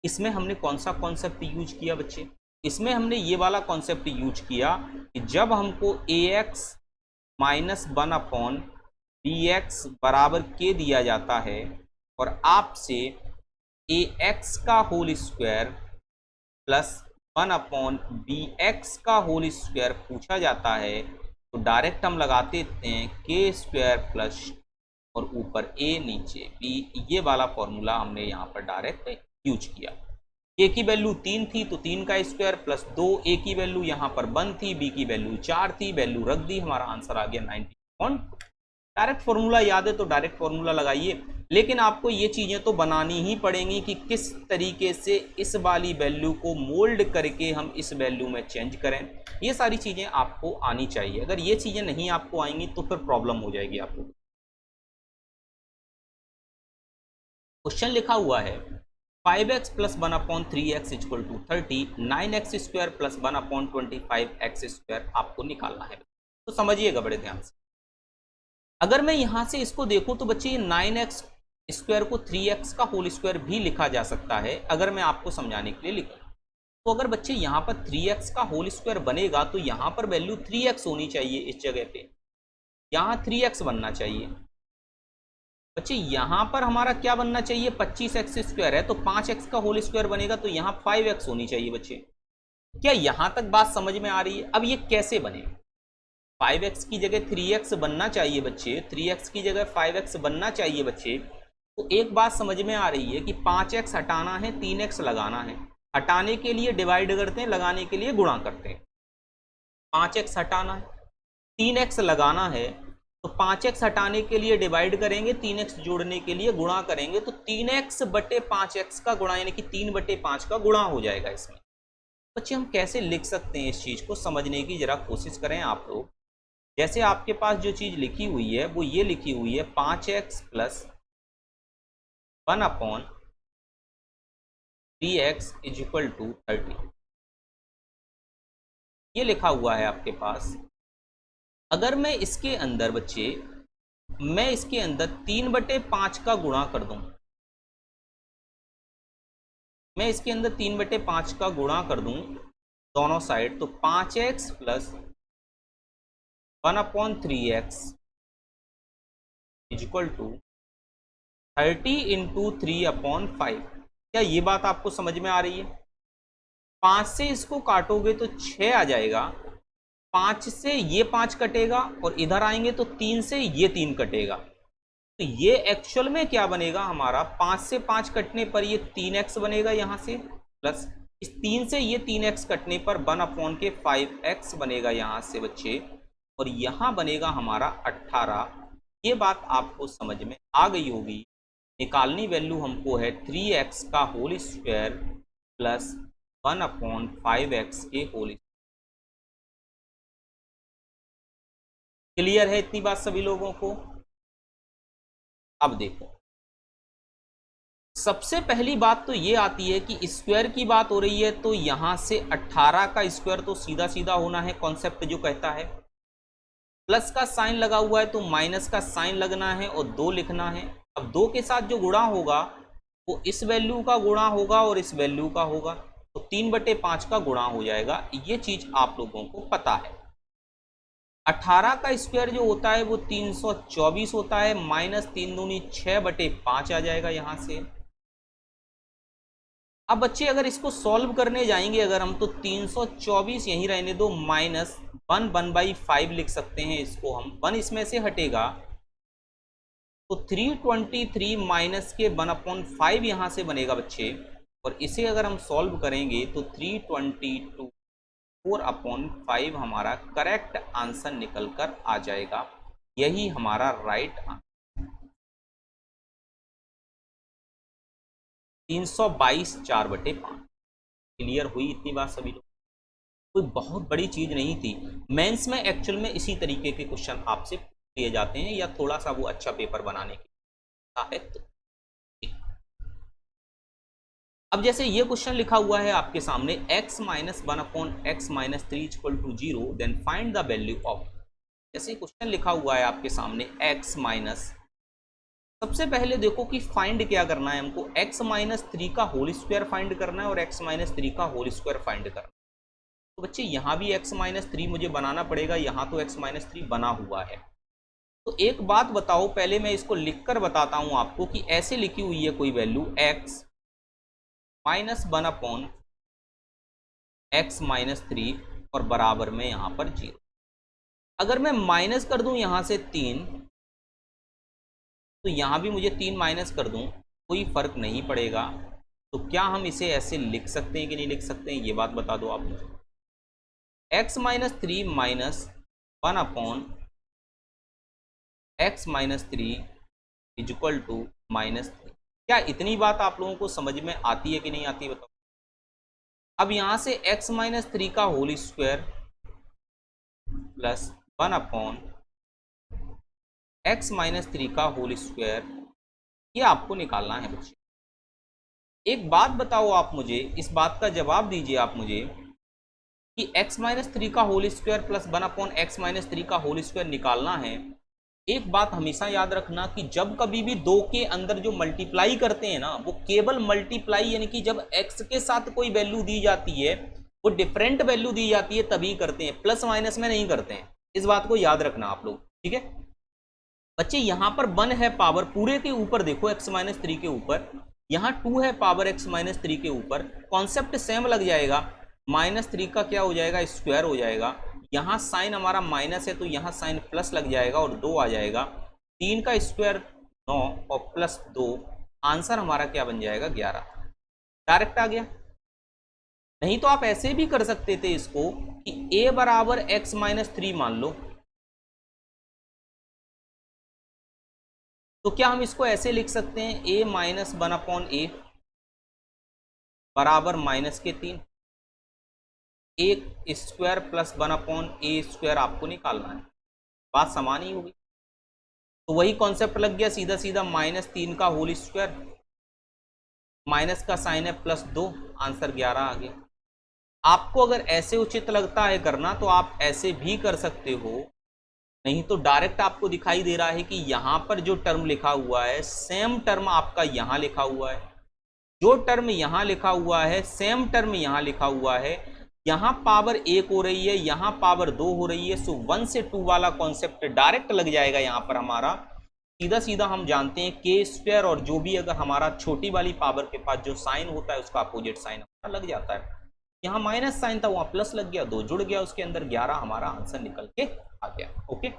इसमें हमने कौन सा कॉन्सेप्ट यूज किया बच्चे? इसमें हमने ये वाला कॉन्सेप्ट यूज किया कि जब हमको ax - 1/bx बराबर के दिया जाता है और आपसे ax का होल स्क्वायर प्लस 1/bx का होल स्क्वायर पूछा जाता है, तो डायरेक्ट हम लगाते हैं के स्क्वायर प्लस और ऊपर a नीचे b, ये वाला फॉर्मूला हमने यहाँ पर डायरेक्ट यूज किया। a की वैल्यू 3 थी तो 3 का स्क्वायर प्लस 2, a की वैल्यू यहाँ पर 1 थी, b की वैल्यू 4 थी, वैल्यू रख दी, हमारा आंसर आ गया 90। डायरेक्ट फॉर्मूला याद है तो डायरेक्ट फॉर्मूला लगाइए, लेकिन आपको ये चीज़ें तो बनानी ही पड़ेंगी कि किस तरीके से इस वाली वैल्यू को मोल्ड करके हम इस वैल्यू में चेंज करें। ये सारी चीज़ें आपको आनी चाहिए, अगर ये चीज़ें नहीं आपको आएंगी तो फिर प्रॉब्लम हो जाएगी आपको। क्वेश्चन लिखा हुआ है 5x + 1/3x = 30, 9x² + 1/25x², आपको निकालना है। तो समझिएगा बड़े ध्यान से। अगर मैं यहां से इसको देखूं तो बच्चे 9x² को 3x का होल स्क्वायर भी लिखा जा सकता है, अगर मैं आपको समझाने के लिए लिखूं तो। अगर बच्चे यहां पर 3x का होल स्क्वायर बनेगा तो यहां पर वैल्यू 3x होनी चाहिए, इस जगह पे यहां 3x बनना चाहिए। बच्चे यहां पर हमारा क्या बनना चाहिए? 25x² है तो 5x का होल स्क्वायर बनेगा तो यहां 5x होनी चाहिए बच्चे। क्या यहां तक बात समझ में आ रही है? अब ये कैसे बने? 5x की जगह 3x बनना चाहिए बच्चे, 3x की जगह 5x बनना चाहिए बच्चे। तो एक बात समझ में आ रही है कि 5x हटाना है, 3x लगाना है। हटाने के लिए डिवाइड करते हैं, लगाने के लिए गुणा करते हैं। 5x हटाना है, 3x लगाना है, तो 5x हटाने के लिए डिवाइड करेंगे, 3x जोड़ने के लिए गुणा करेंगे, तो 3x/5x का गुणा यानी कि 3/5 का गुणा हो जाएगा इसमें। बच्चे हम कैसे लिख सकते हैं? इस चीज़ को समझने की जरा कोशिश करें आप लोग। जैसे आपके पास जो चीज़ लिखी हुई है वो ये लिखी हुई है 5x + 1/3x = 30, ये लिखा हुआ है आपके पास। अगर मैं इसके अंदर बच्चे, मैं इसके अंदर 3/5 का गुणा कर दूं, मैं इसके अंदर 3/5 का गुणा कर दूं दोनों साइड, तो 5x + 1/3x = 30 × 3/5। क्या ये बात आपको समझ में आ रही है? 5 से इसको काटोगे तो 6 आ जाएगा, 5 से ये 5 कटेगा और इधर आएंगे तो 3 से ये 3 कटेगा, तो ये एक्चुअल में क्या बनेगा हमारा? 5 से 5 कटने पर ये 3x बनेगा यहाँ से, प्लस इस 3 से ये 3x कटने पर 1/5x बनेगा यहाँ से बच्चे, और यहाँ बनेगा हमारा 18। ये बात आपको समझ में आ गई होगी। निकालनी वैल्यू हमको है 3x का होल स्क्वायर प्लस 1/5x के होल। क्लियर है इतनी बात सभी लोगों को? अब देखो, सबसे पहली बात तो ये आती है कि स्क्वायर की बात हो रही है, तो यहां से 18 का स्क्वायर तो सीधा सीधा होना है, कॉन्सेप्ट जो कहता है। प्लस का साइन लगा हुआ है तो माइनस का साइन लगना है और 2 लिखना है। अब 2 के साथ जो गुणा होगा वो इस वैल्यू का गुणा होगा और इस वैल्यू का होगा, तो 3/5 का गुणा हो जाएगा। ये चीज आप लोगों को पता है। 18 का स्क्वायर जो होता है वो 324 होता है, माइनस 3 दूनी 6/5 आ जाएगा यहां से। अब बच्चे अगर इसको सॉल्व करने जाएंगे अगर हम, तो 324 यहीं रहने दो, माइनस 1/5 लिख सकते हैं इसको हम, 1 इसमें से हटेगा तो 323 माइनस के 1/5 यहां से बनेगा बच्चे। और इसे अगर हम सॉल्व करेंगे तो 322 4/5 हमारा करेक्ट आंसर निकल कर आ जाएगा। यही हमारा राइट आंसर। 322 4/5। क्लियर हुई इतनी बात सभी लोग? कोई बहुत बड़ी चीज नहीं थी। मेंस में एक्चुअल में इसी तरीके के क्वेश्चन आपसे दिए जाते हैं, या थोड़ा सा वो अच्छा पेपर बनाने की है। तो अब जैसे ये क्वेश्चन लिखा हुआ है आपके सामने, x - 1/x - 3 = 0, then find the value of. जैसे क्वेश्चन लिखा हुआ है आपके सामने x माइनस, सबसे पहले देखो कि फाइंड क्या करना है हमको, x - 3 का होल स्क्वायर फाइंड करना है और x - 3 का होल स्क्वायर फाइंड करना है। तो बच्चे यहाँ भी x - 3 मुझे बनाना पड़ेगा, यहाँ तो x - 3 बना हुआ है। तो एक बात बताओ, पहले मैं इसको लिखकर बताता हूं आपको कि ऐसे लिखी हुई है कोई वैल्यू x - 1/x - 3 और बराबर में यहां पर 0। अगर मैं माइनस कर दूं यहां से 3, तो यहां भी मुझे 3 माइनस कर दूं, कोई फर्क नहीं पड़ेगा। तो क्या हम इसे ऐसे लिख सकते हैं कि नहीं लिख सकते हैं, ये बात बता दो आप मुझे। x - 3 minus 1/x - 3 equal to -3। क्या इतनी बात आप लोगों को समझ में आती है कि नहीं आती, बताओ। अब यहां से x - 3 का होल स्क्वायर प्लस 1/x - 3 का होल स्क्वायर, ये आपको निकालना है बच्चे। एक बात बताओ आप मुझे, इस बात का जवाब दीजिए आप मुझे कि x - 3 का होल स्क्वायर प्लस 1/x - 3 का होल स्क्वायर निकालना है। एक बात हमेशा याद रखना कि जब कभी भी 2 के अंदर जो मल्टीप्लाई करते हैं ना, वो केवल मल्टीप्लाई, यानी कि जब x के साथ कोई वैल्यू दी जाती है, वो डिफरेंट वैल्यू दी जाती है तभी करते हैं, प्लस माइनस में नहीं करते हैं। इस बात को याद रखना आप लोग, ठीक है बच्चे। यहां पर 1 है पावर पूरे के ऊपर, देखो x - 3 के ऊपर, यहाँ 2 है पावर x - 3 के ऊपर, कॉन्सेप्ट सेम लग जाएगा। -3 का क्या हो जाएगा, स्क्वायर हो जाएगा। यहाँ साइन हमारा माइनस है तो यहाँ साइन प्लस लग जाएगा और 2 आ जाएगा। 3 का स्क्वायर 9 और प्लस 2, आंसर हमारा क्या बन जाएगा, 11। डायरेक्ट आ गया। नहीं तो आप ऐसे भी कर सकते थे इसको कि a बराबर x - 3 मान लो, तो क्या हम इसको ऐसे लिख सकते हैं, a - 1/a बराबर -3। एक स्क्वायर प्लस 1/a² आपको निकालना है, बात समान ही होगी। तो वही कॉन्सेप्ट लग गया सीधा सीधा, -3 का होल स्क्वायर, माइनस का साइन है +2, आंसर 11 आ गया। आपको अगर ऐसे उचित लगता है करना तो आप ऐसे भी कर सकते हो, नहीं तो डायरेक्ट आपको दिखाई दे रहा है कि यहां पर जो टर्म लिखा हुआ है सेम टर्म आपका यहां लिखा हुआ है, जो टर्म यहां लिखा हुआ है सेम टर्म यहां लिखा हुआ है। यहां पावर 1 हो रही है, यहां पावर 2 हो रही है, सो 1 से 2 वाला कॉन्सेप्ट डायरेक्ट लग जाएगा यहां पर हमारा। सीधा सीधा हम जानते हैं k², और जो भी अगर हमारा छोटी वाली पावर के पास जो साइन होता है उसका अपोजिट साइन हमारा लग जाता है। यहाँ माइनस साइन था, वहां प्लस लग गया, 2 जुड़ गया उसके अंदर, 11 हमारा आंसर निकल के आ गया। ओके।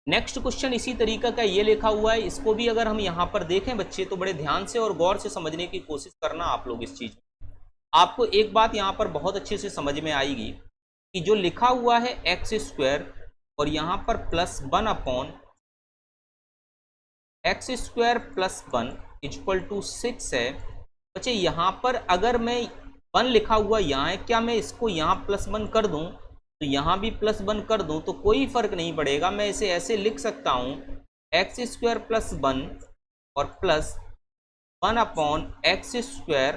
नेक्स्ट क्वेश्चन इसी तरीका का ये लिखा हुआ है, इसको भी अगर हम यहाँ पर देखें बच्चे तो बड़े ध्यान से और गौर से समझने की कोशिश करना आप लोग इस चीज में। आपको एक बात यहाँ पर बहुत अच्छे से समझ में आएगी कि जो लिखा हुआ है एक्स स्क्वायर और यहाँ पर plus 1 upon x square plus 1 equal to 6 है बच्चे। यहाँ पर अगर मैं 1 लिखा हुआ यहाँ है, क्या मैं इसको यहाँ प्लस 1 कर दूं तो यहाँ भी प्लस 1 कर दूं तो कोई फर्क नहीं पड़ेगा। मैं इसे ऐसे लिख सकता हूँ एक्स स्क्वायर प्लस 1 और plus 1 upon x square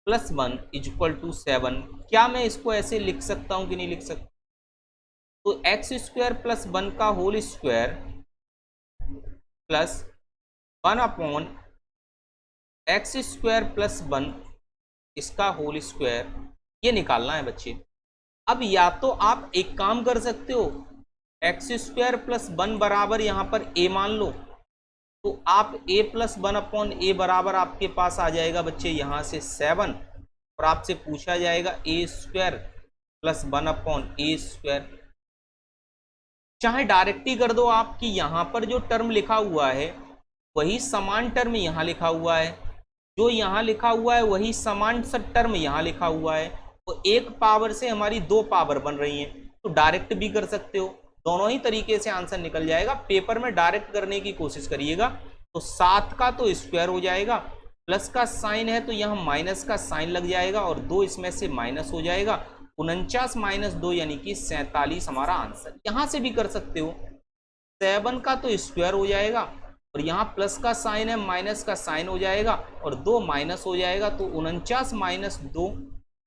plus 1 equal to 7। क्या मैं इसको ऐसे लिख सकता हूँ कि नहीं लिख सकता? तो एक्स स्क्वायर प्लस 1 का whole square plus 1 upon x square plus 1 इसका होल स्क्वायर, ये निकालना है बच्चे। अब या तो आप एक काम कर सकते हो, एक्स स्क्वायर प्लस 1 बराबर यहाँ पर ए मान लो, तो आप a प्लस 1 अपॉन ए बराबर आपके पास आ जाएगा बच्चे यहाँ से 7 और आपसे पूछा जाएगा ए स्क्वायर प्लस 1 अपॉन ए स्क्वायर। चाहे डायरेक्ट ही कर दो आप कि यहाँ पर जो टर्म लिखा हुआ है वही समान टर्म यहाँ लिखा हुआ है, जो यहाँ लिखा हुआ है वही समान सा टर्म यहाँ लिखा हुआ है, तो एक पावर से हमारी 2 पावर बन रही हैं। तो डायरेक्ट भी कर सकते हो, दोनों ही तरीके से आंसर निकल जाएगा। पेपर में डायरेक्ट करने की कोशिश करिएगा तो 7 का तो स्क्वायर हो जाएगा, प्लस का साइन है तो यहाँ माइनस का साइन लग जाएगा और 2 इसमें से माइनस हो जाएगा। 49 माइनस 2 यानी कि 47 हमारा आंसर। यहाँ से भी कर सकते हो, 7 का तो स्क्वायर हो जाएगा और यहाँ प्लस का साइन है माइनस का साइन हो जाएगा और 2 माइनस हो जाएगा, तो 49 माइनस 2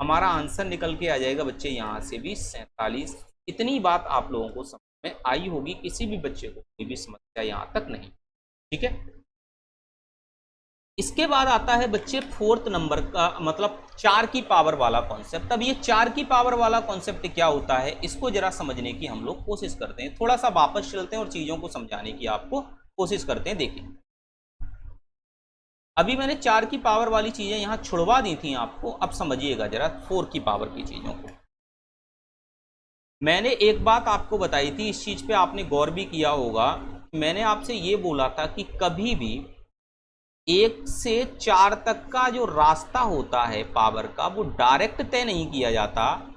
हमारा आंसर निकल के आ जाएगा बच्चे यहाँ से भी 47। इतनी बात आप लोगों को समझ में आई होगी, किसी भी बच्चे को कोई भी समस्या यहाँ तक नहीं। ठीक है, इसके बाद आता है बच्चे 4th नंबर का, मतलब 4 की पावर वाला कॉन्सेप्ट। अब ये 4 की पावर वाला कॉन्सेप्ट क्या होता है, इसको जरा समझने की हम लोग कोशिश करते हैं। थोड़ा सा वापस चलते हैं और चीजों को समझाने की आपको कोशिश करते हैं। देखिए, अभी मैंने 4 की पावर वाली चीजें यहां छुड़वा दी थी आपको, अब समझिएगा जरा 4 की पावर की चीजों को। मैंने एक बात आपको बताई थी, इस चीज पे आपने गौर भी किया होगा। मैंने आपसे ये बोला था कि कभी भी 1 से 4 तक का जो रास्ता होता है पावर का, वो डायरेक्ट तय नहीं किया जाता।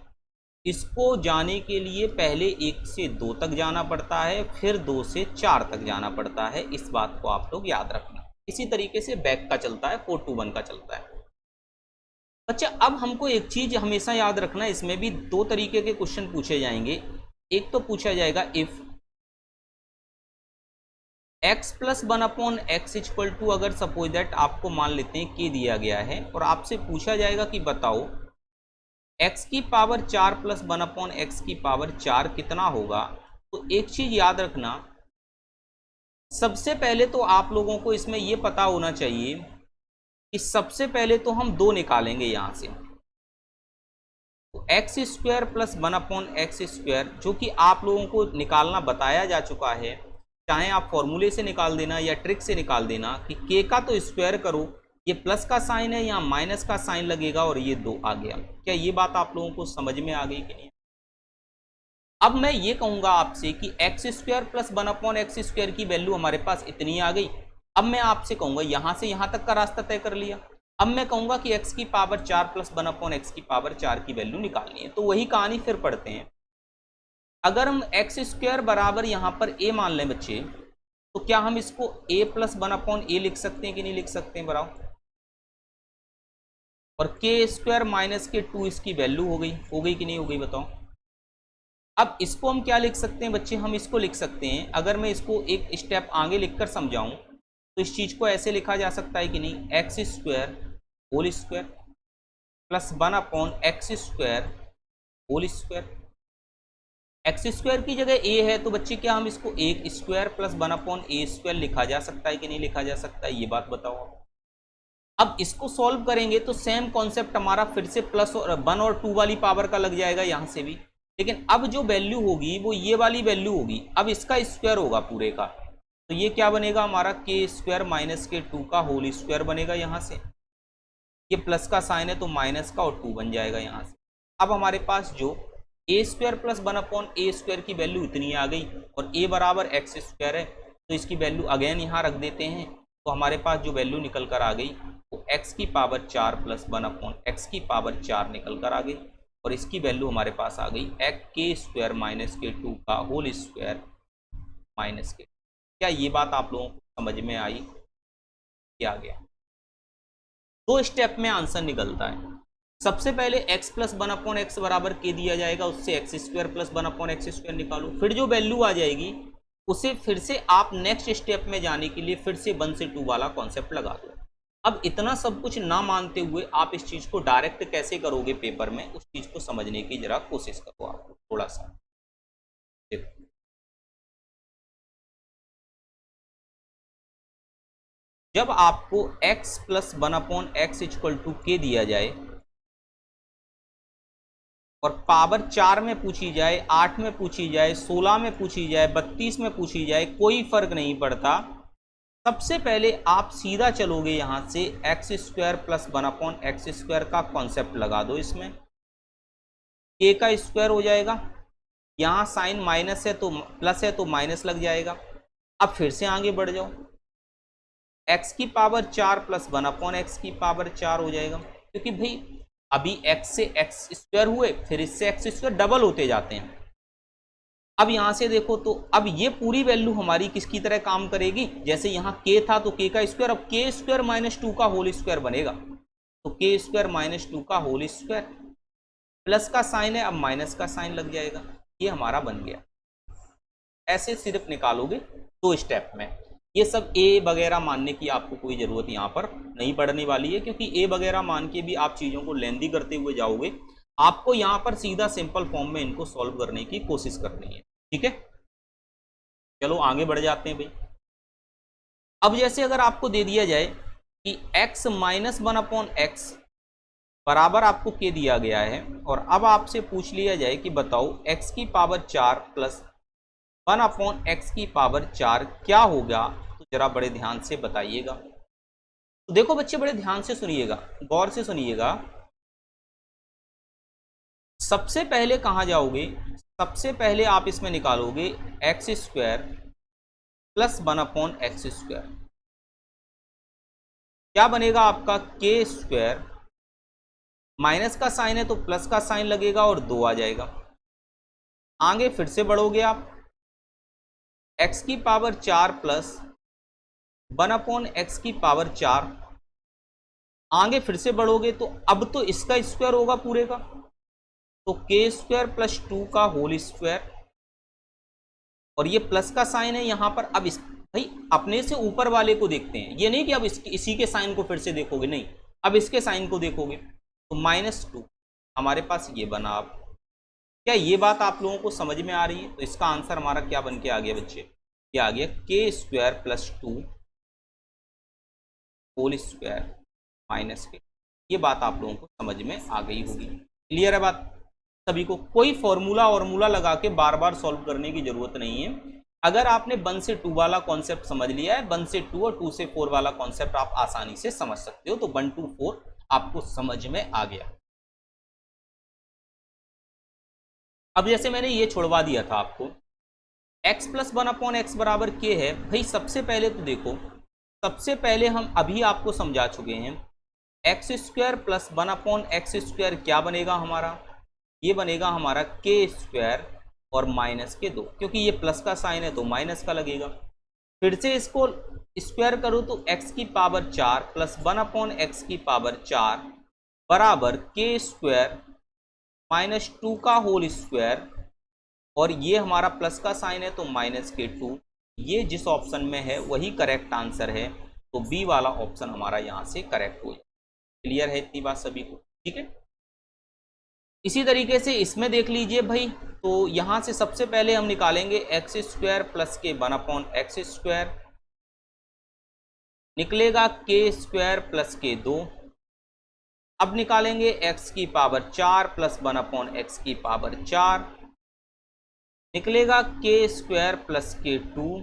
इसको जाने के लिए पहले 1 से 2 तक जाना पड़ता है, फिर 2 से 4 तक जाना पड़ता है। इस बात को आप लोग याद रखना। इसी तरीके से बैक का चलता है, 4 to 1 का चलता है। अच्छा, अब हमको एक चीज हमेशा याद रखना, इसमें भी 2 तरीके के क्वेश्चन पूछे जाएंगे। एक तो पूछा जाएगा if x plus 1 upon x equal to, अगर सपोज दैट आपको मान लेते हैं k दिया गया है और आपसे पूछा जाएगा कि बताओ x की पावर 4 प्लस 1 अपॉन एक्स की पावर 4 कितना होगा। तो एक चीज याद रखना, सबसे पहले तो आप लोगों को इसमें यह पता होना चाहिए कि सबसे पहले तो हम 2 निकालेंगे यहां से, तो x square plus 1 upon x square, जो कि आप लोगों को निकालना बताया जा चुका है। चाहे आप फॉर्मूले से निकाल देना या ट्रिक से निकाल देना कि k का तो स्क्वायर करो, ये प्लस का साइन है, यहाँ माइनस का साइन लगेगा और ये 2 आ गया। क्या ये बात आप लोगों को समझ में आ गई कि नहीं? अब मैं ये कहूंगा आपसे कि x square plus 1 upon x square की वैल्यू हमारे पास इतनी आ गई। अब मैं आपसे कहूंगा यहां से यहां तक का रास्ता तय कर लिया। अब मैं कहूंगा कि x की पावर 4 प्लस 1 अपॉन एक्स की पावर 4 की वैल्यू निकालनी है। तो वही कहानी फिर पढ़ते हैं। अगर हम एक्स स्क्वायर बराबर यहाँ पर a मान लें बच्चे, तो क्या हम इसको a प्लस 1 अपॉन ए लिख सकते हैं कि नहीं लिख सकते हैं बताओ? और k स्क्वायर माइनस के 2 इसकी वैल्यू हो गई कि नहीं हो गई बताओ? अब इसको हम क्या लिख सकते हैं बच्चे? हम इसको लिख सकते हैं, अगर मैं इसको एक स्टेप आगे लिखकर समझाऊं तो इस चीज को ऐसे लिखा जा सकता है कि नहीं, x square whole square plus 1 upon x square whole square. X square की जगह ए है तो बच्चे क्या हम इसको एक स्क्वायर प्लस 1 अपॉन ए स्क्वायर लिखा जा सकता है कि नहीं लिखा जा सकता है? ये बात बताओ। अब इसको सॉल्व करेंगे तो सेम कॉन्सेप्ट हमारा फिर से प्लस और 1 और 2 वाली पावर का लग जाएगा यहां से भी, लेकिन अब जो वैल्यू होगी वो ये वाली वैल्यू होगी। अब इसका स्क्वायर होगा पूरे का, तो ये क्या बनेगा हमारा के स्क्वायर माइनस के 2 का होल स्क्वायर बनेगा। यहाँ से ये प्लस का साइन है तो माइनस का और 2 बन जाएगा यहाँ से। अब हमारे पास जो ए स्क्वायर प्लस 1 ए स्क्वायर की वैल्यू इतनी आ गई और ए बराबर एक्स स्क्वायर है, तो इसकी वैल्यू अगेन यहाँ रख देते हैं, तो हमारे पास जो वैल्यू निकल कर आ गई वो एक्स की पावर 4 प्लस 1 एक्स की पावर 4 निकल कर आ गई, और इसकी वैल्यू हमारे पास आ गई के स्क्वायर माइनस के 2 का होल स्क्वायर माइनस के। क्या ये बात आप लोगों को समझ में आई? क्या गया? 2 स्टेप में आंसर निकलता है। सबसे पहले x प्लस 1/x बराबर के दिया जाएगा, उससे x square plus 1/x square निकालो, फिर जो वैल्यू आ जाएगी उसे फिर से आप नेक्स्ट स्टेप में जाने के लिए फिर से 1 से 2 वाला कॉन्सेप्ट लगा दो। अब इतना सब कुछ ना मानते हुए आप इस चीज को डायरेक्ट कैसे करोगे पेपर में, उस चीज को समझने की जरा कोशिश करो आप थोड़ा सा। देखो जब आपको x plus 1/x equal to k दिया जाए और पावर 4 में पूछी जाए, 8 में पूछी जाए, 16 में पूछी जाए, 32 में पूछी जाए, कोई फर्क नहीं पड़ता। सबसे पहले आप सीधा चलोगे यहां से x square plus 1/x square का कॉन्सेप्ट लगा दो, इसमें के का स्क्वायर हो जाएगा, यहां साइन माइनस है तो प्लस है तो माइनस लग जाएगा। अब फिर से आगे बढ़ जाओ, x की पावर 4 प्लस 1/x की पावर 4 हो जाएगा, क्योंकि भाई अभी x से x स्क्वायर हुए, फिर इससे x स्क्वायर डबल होते जाते हैं। अब यहां से देखो तो अब ये पूरी वैल्यू हमारी किसकी तरह काम करेगी, जैसे यहां k था तो k का स्क्वायर, अब के स्क्वायर माइनस 2 का होल स्क्वायर बनेगा, तो के स्क्वायर माइनस 2 का होल स्क्वायर, प्लस का साइन है अब माइनस का साइन लग जाएगा, ये हमारा बन गया। ऐसे सिर्फ निकालोगे 2 स्टेप में। ये सब ए वगैरह मानने की आपको कोई ज़रूरत यहाँ पर नहीं पड़ने वाली है, क्योंकि ए वगैरह मान के भी आप चीज़ों को लेंदी करते हुए जाओगे। आपको यहाँ पर सीधा सिंपल फॉर्म में इनको सॉल्व करने की कोशिश करनी है, ठीक है। चलो आगे बढ़ जाते हैं भाई। अब जैसे अगर आपको दे दिया जाए कि x माइनस 1/x बराबर आपको के दिया गया है, और अब आपसे पूछ लिया जाए कि बताओ x की पावर 4 प्लस 1/x की पावर 4 क्या होगा, तो जरा बड़े ध्यान से बताइएगा। तो देखो बच्चे बड़े ध्यान से सुनिएगा, गौर से सुनिएगा। सबसे पहले कहां जाओगे, सबसे पहले आप इसमें निकालोगे x square plus 1/x square, क्या बनेगा आपका के स्क्वायर, माइनस का साइन है तो प्लस का साइन लगेगा और 2 आ जाएगा। आगे फिर से बढ़ोगे आप, x की पावर 4 प्लस 1/x की पावर 4, आगे फिर से बढ़ोगे तो अब तो इसका स्क्वायर होगा पूरे का, तो के स्क्वायर प्लस 2 का होल स्क्वायर, और ये प्लस का साइन है यहाँ पर। अब इस भाई अपने से ऊपर वाले को देखते हैं, ये नहीं कि अब इसी के साइन को फिर से देखोगे, नहीं, अब इसके साइन को देखोगे तो -2 हमारे पास ये बना। अब क्या ये बात आप लोगों को समझ में आ रही है? तो इसका आंसर हमारा क्या बन के आ गया बच्चे, क्या आ गया, k square plus 2 whole square minus k. ये बात आप लोगों को समझ में आ गई होगी, क्लियर है बात सभी को? कोई फॉर्मूला लगा के बार बार सॉल्व करने की जरूरत नहीं है। अगर आपने 1 से 2 वाला कॉन्सेप्ट समझ लिया है, 1 से 2 और 2 से 4 वाला कॉन्सेप्ट आप आसानी से समझ सकते हो, तो 1 to 4 आपको समझ में आ गया। अब जैसे मैंने ये छोड़वा दिया था आपको, x प्लस 1/x बराबर के है। भाई सबसे पहले तो देखो, सबसे पहले हम अभी आपको समझा चुके हैं, x square plus 1/x square क्या बनेगा हमारा, ये बनेगा हमारा के स्क्वायर और माइनस के 2, क्योंकि ये प्लस का साइन है तो माइनस का लगेगा। फिर से इसको स्क्वायर करो तो x की पावर 4 प्लस 1/x की पावर 4 बराबर के स्क्वायर माइनस 2 का होल स्क्वायर, और ये हमारा प्लस का साइन है तो माइनस के 2। ये जिस ऑप्शन में है वही करेक्ट आंसर है, तो बी वाला ऑप्शन हमारा यहाँ से करेक्ट हो जाए। क्लियर है इतनी बात सभी को? ठीक है। इसी तरीके से इसमें देख लीजिए भाई, तो यहाँ से सबसे पहले हम निकालेंगे एक्स स्क्वायर प्लस के 1/x स्क्वायर, निकलेगा के स्क्वायर प्लस के 2। अब निकालेंगे x की पावर 4 प्लस 1/x की पावर 4, निकलेगा के स्क्वायर प्लस के 2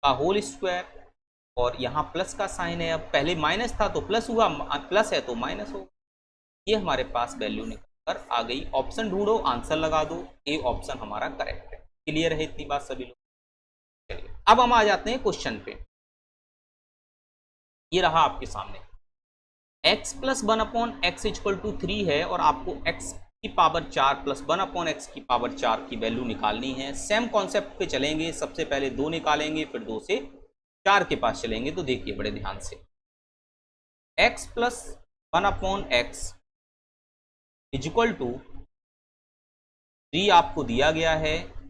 का होल स्क्वायर, और यहाँ प्लस का साइन है, अब पहले माइनस था तो प्लस हुआ, प्लस है तो माइनस होगा। ये हमारे पास वैल्यू निकल, कर आ गई। ऑप्शन ढूंढो, आंसर लगा दो, ए ऑप्शन हमारा करेक्ट है। क्लियर है इतनी बात सभी लोग? चलिए अब हम आ जाते हैं क्वेश्चन पे। ये रहा आपके सामने, x प्लस 1/x=3 है और आपको x की पावर 4 प्लस 1/x की पावर 4 की वैल्यू निकालनी है। सेम कॉन्सेप्ट पे चलेंगे, सबसे पहले 2 निकालेंगे, फिर 2 से 4 के पास चलेंगे। तो देखिए बड़े ध्यान से, x plus 1/x equal to 3 आपको दिया गया है।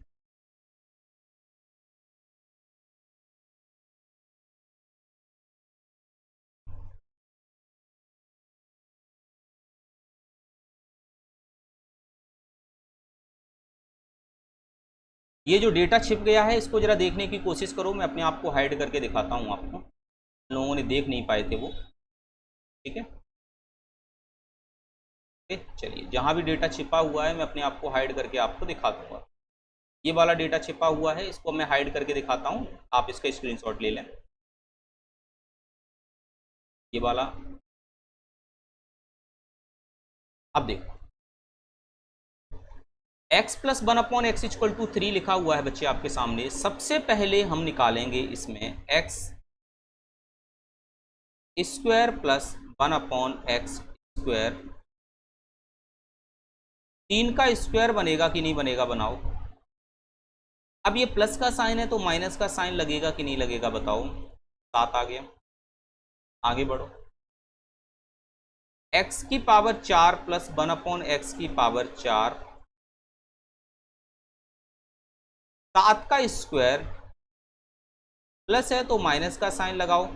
ये जो डेटा छिप गया है इसको जरा देखने की कोशिश करो, मैं अपने आप को हाइड करके दिखाता हूँ आपको, लोगों ने देख नहीं पाए थे वो। ठीक है, चलिए जहाँ भी डेटा छिपा हुआ है मैं अपने आप को हाइड करके आपको दिखा दूंगा। ये वाला डेटा छिपा हुआ है, इसको मैं हाइड करके दिखाता हूँ, आप इसका स्क्रीनशॉट ले लें। ये वाला, अब देखो x प्लस 1/x=3 लिखा हुआ है बच्चे आपके सामने। सबसे पहले हम निकालेंगे इसमें x स्क्वायर प्लस 1/x²। 3 का स्क्वायर बनेगा कि नहीं बनेगा, बनाओ। अब ये प्लस का साइन है तो माइनस का साइन लगेगा कि नहीं लगेगा, बताओ। 7 आ गया, आगे बढ़ो। x की पावर 4 प्लस 1/x की पावर 4, 7 का स्क्वायर, प्लस है तो माइनस का साइन लगाओ,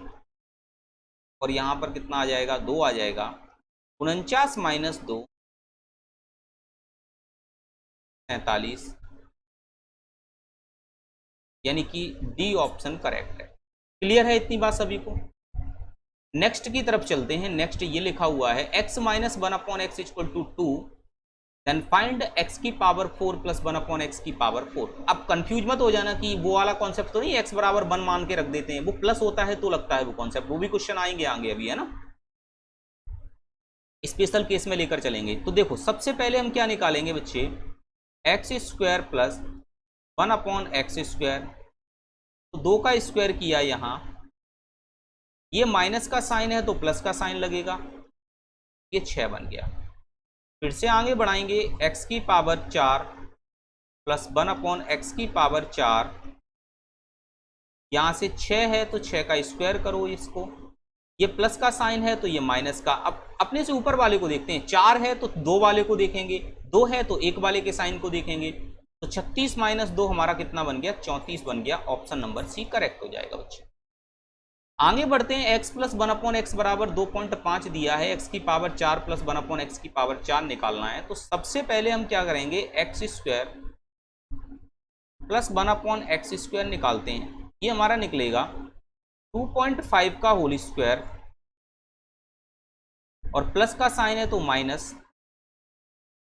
और यहां पर कितना आ जाएगा, 2 आ जाएगा। 49 माइनस 2 43, यानी कि डी ऑप्शन करेक्ट है। क्लियर है इतनी बात सभी को? नेक्स्ट की तरफ चलते हैं। नेक्स्ट ये लिखा हुआ है x minus 1/x=2, then find x की पावर 4 प्लस 1/x की पावर 4। अब कंफ्यूज मत हो जाना कि वो वाला कॉन्सेप्ट तो नहीं, x बराबर 1 मान के रख देते हैं, वो प्लस होता है तो लगता है वो कॉन्सेप्ट, वो भी क्वेश्चन आएंगे आगे अभी, है ना, स्पेशल केस में लेकर चलेंगे। तो देखो सबसे पहले हम क्या निकालेंगे बच्चे, x² प्लस 1/x²। तो 2 का स्क्वायर किया, यहाँ ये माइनस का साइन है तो प्लस का साइन लगेगा, ये 6 बन गया। फिर से आगे बढ़ाएंगे, x की पावर 4 प्लस 1/x की पावर 4, यहां से 6 है तो 6 का स्क्वायर करो इसको, ये प्लस का साइन है तो ये माइनस का। अब अपने से ऊपर वाले को देखते हैं, 4 है तो 2 वाले को देखेंगे, 2 है तो 1 वाले के साइन को देखेंगे। तो 36 माइनस 2 हमारा कितना बन गया, 34 बन गया। ऑप्शन नंबर सी करेक्ट हो जाएगा बच्चे। आगे बढ़ते हैं, x प्लस 1/x बराबर 2.5 दिया है, x की पावर 4 प्लस 1/x की पावर 4 निकालना है। तो सबसे पहले हम क्या करेंगे, x² प्लस 1/x² निकालते हैं। ये हमारा निकलेगा 2.5 का होल स्क्वायर, और प्लस का साइन है तो माइनस,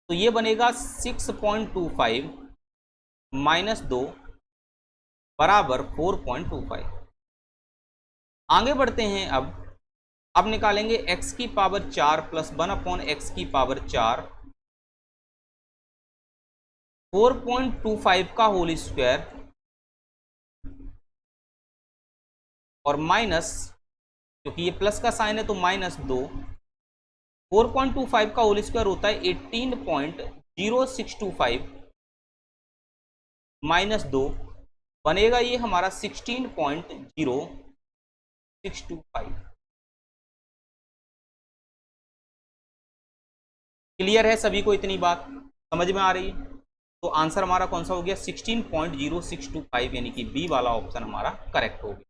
तो ये बनेगा 6.25 माइनस 2 बराबर 4.25। आगे बढ़ते हैं, अब निकालेंगे x की पावर 4 प्लस 1/x की पावर 4, 4.25 का होल स्क्वायर, और माइनस, क्योंकि ये प्लस का साइन है तो माइनस 2, 4.25 का होल स्क्वायर होता है 18.0625 माइनस 2, बनेगा ये हमारा 16.0625। क्लियर है सभी को इतनी बात समझ में आ रही है? तो आंसर हमारा कौन सा हो गया, 16.0625, यानी कि बी वाला ऑप्शन हमारा करेक्ट हो गया।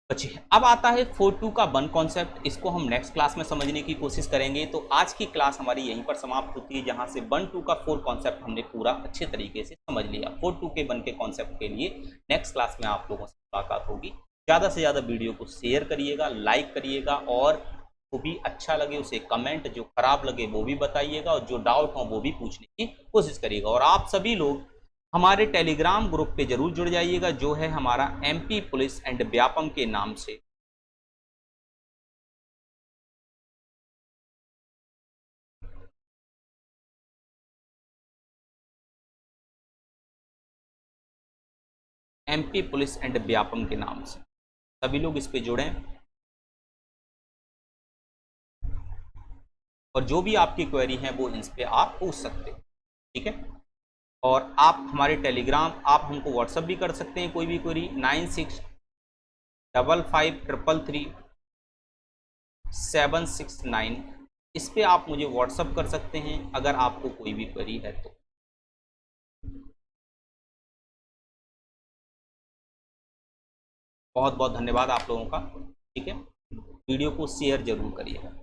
बच्चे अब आता है 4-2 का वन कॉन्सेप्ट, इसको हम नेक्स्ट क्लास में समझने की कोशिश करेंगे। तो आज की क्लास हमारी यहीं पर समाप्त होती है, जहां से 1-2 का 4 कॉन्सेप्ट हमने पूरा अच्छे तरीके से समझ लिया। 4-2 के 1 के कॉन्सेप्ट के लिए नेक्स्ट क्लास में आप लोगों से मुलाकात होगी। ज़्यादा से ज़्यादा वीडियो को शेयर करिएगा, लाइक करिएगा, और वो भी अच्छा लगे उसे कमेंट, जो खराब लगे वो भी बताइएगा, और जो डाउट हो वो भी पूछने की कोशिश करिएगा। और आप सभी लोग हमारे टेलीग्राम ग्रुप पे जरूर जुड़ जाइएगा, जो है हमारा MP पुलिस एंड व्यापम के नाम से। MP पुलिस एंड व्यापम के नाम से। सभी लोग इस पे जुड़ें और जो भी आपकी क्वेरी है वो इस पे आप पूछ सकते हैं, ठीक है। और आप हमारे टेलीग्राम, आप हमको व्हाट्सअप भी कर सकते हैं, कोई भी क्वेरी 9655337769, इस पे आप मुझे व्हाट्सअप कर सकते हैं अगर आपको कोई भी क्वेरी है तो। बहुत बहुत धन्यवाद आप लोगों का, ठीक है। वीडियो को शेयर जरूर करिएगा।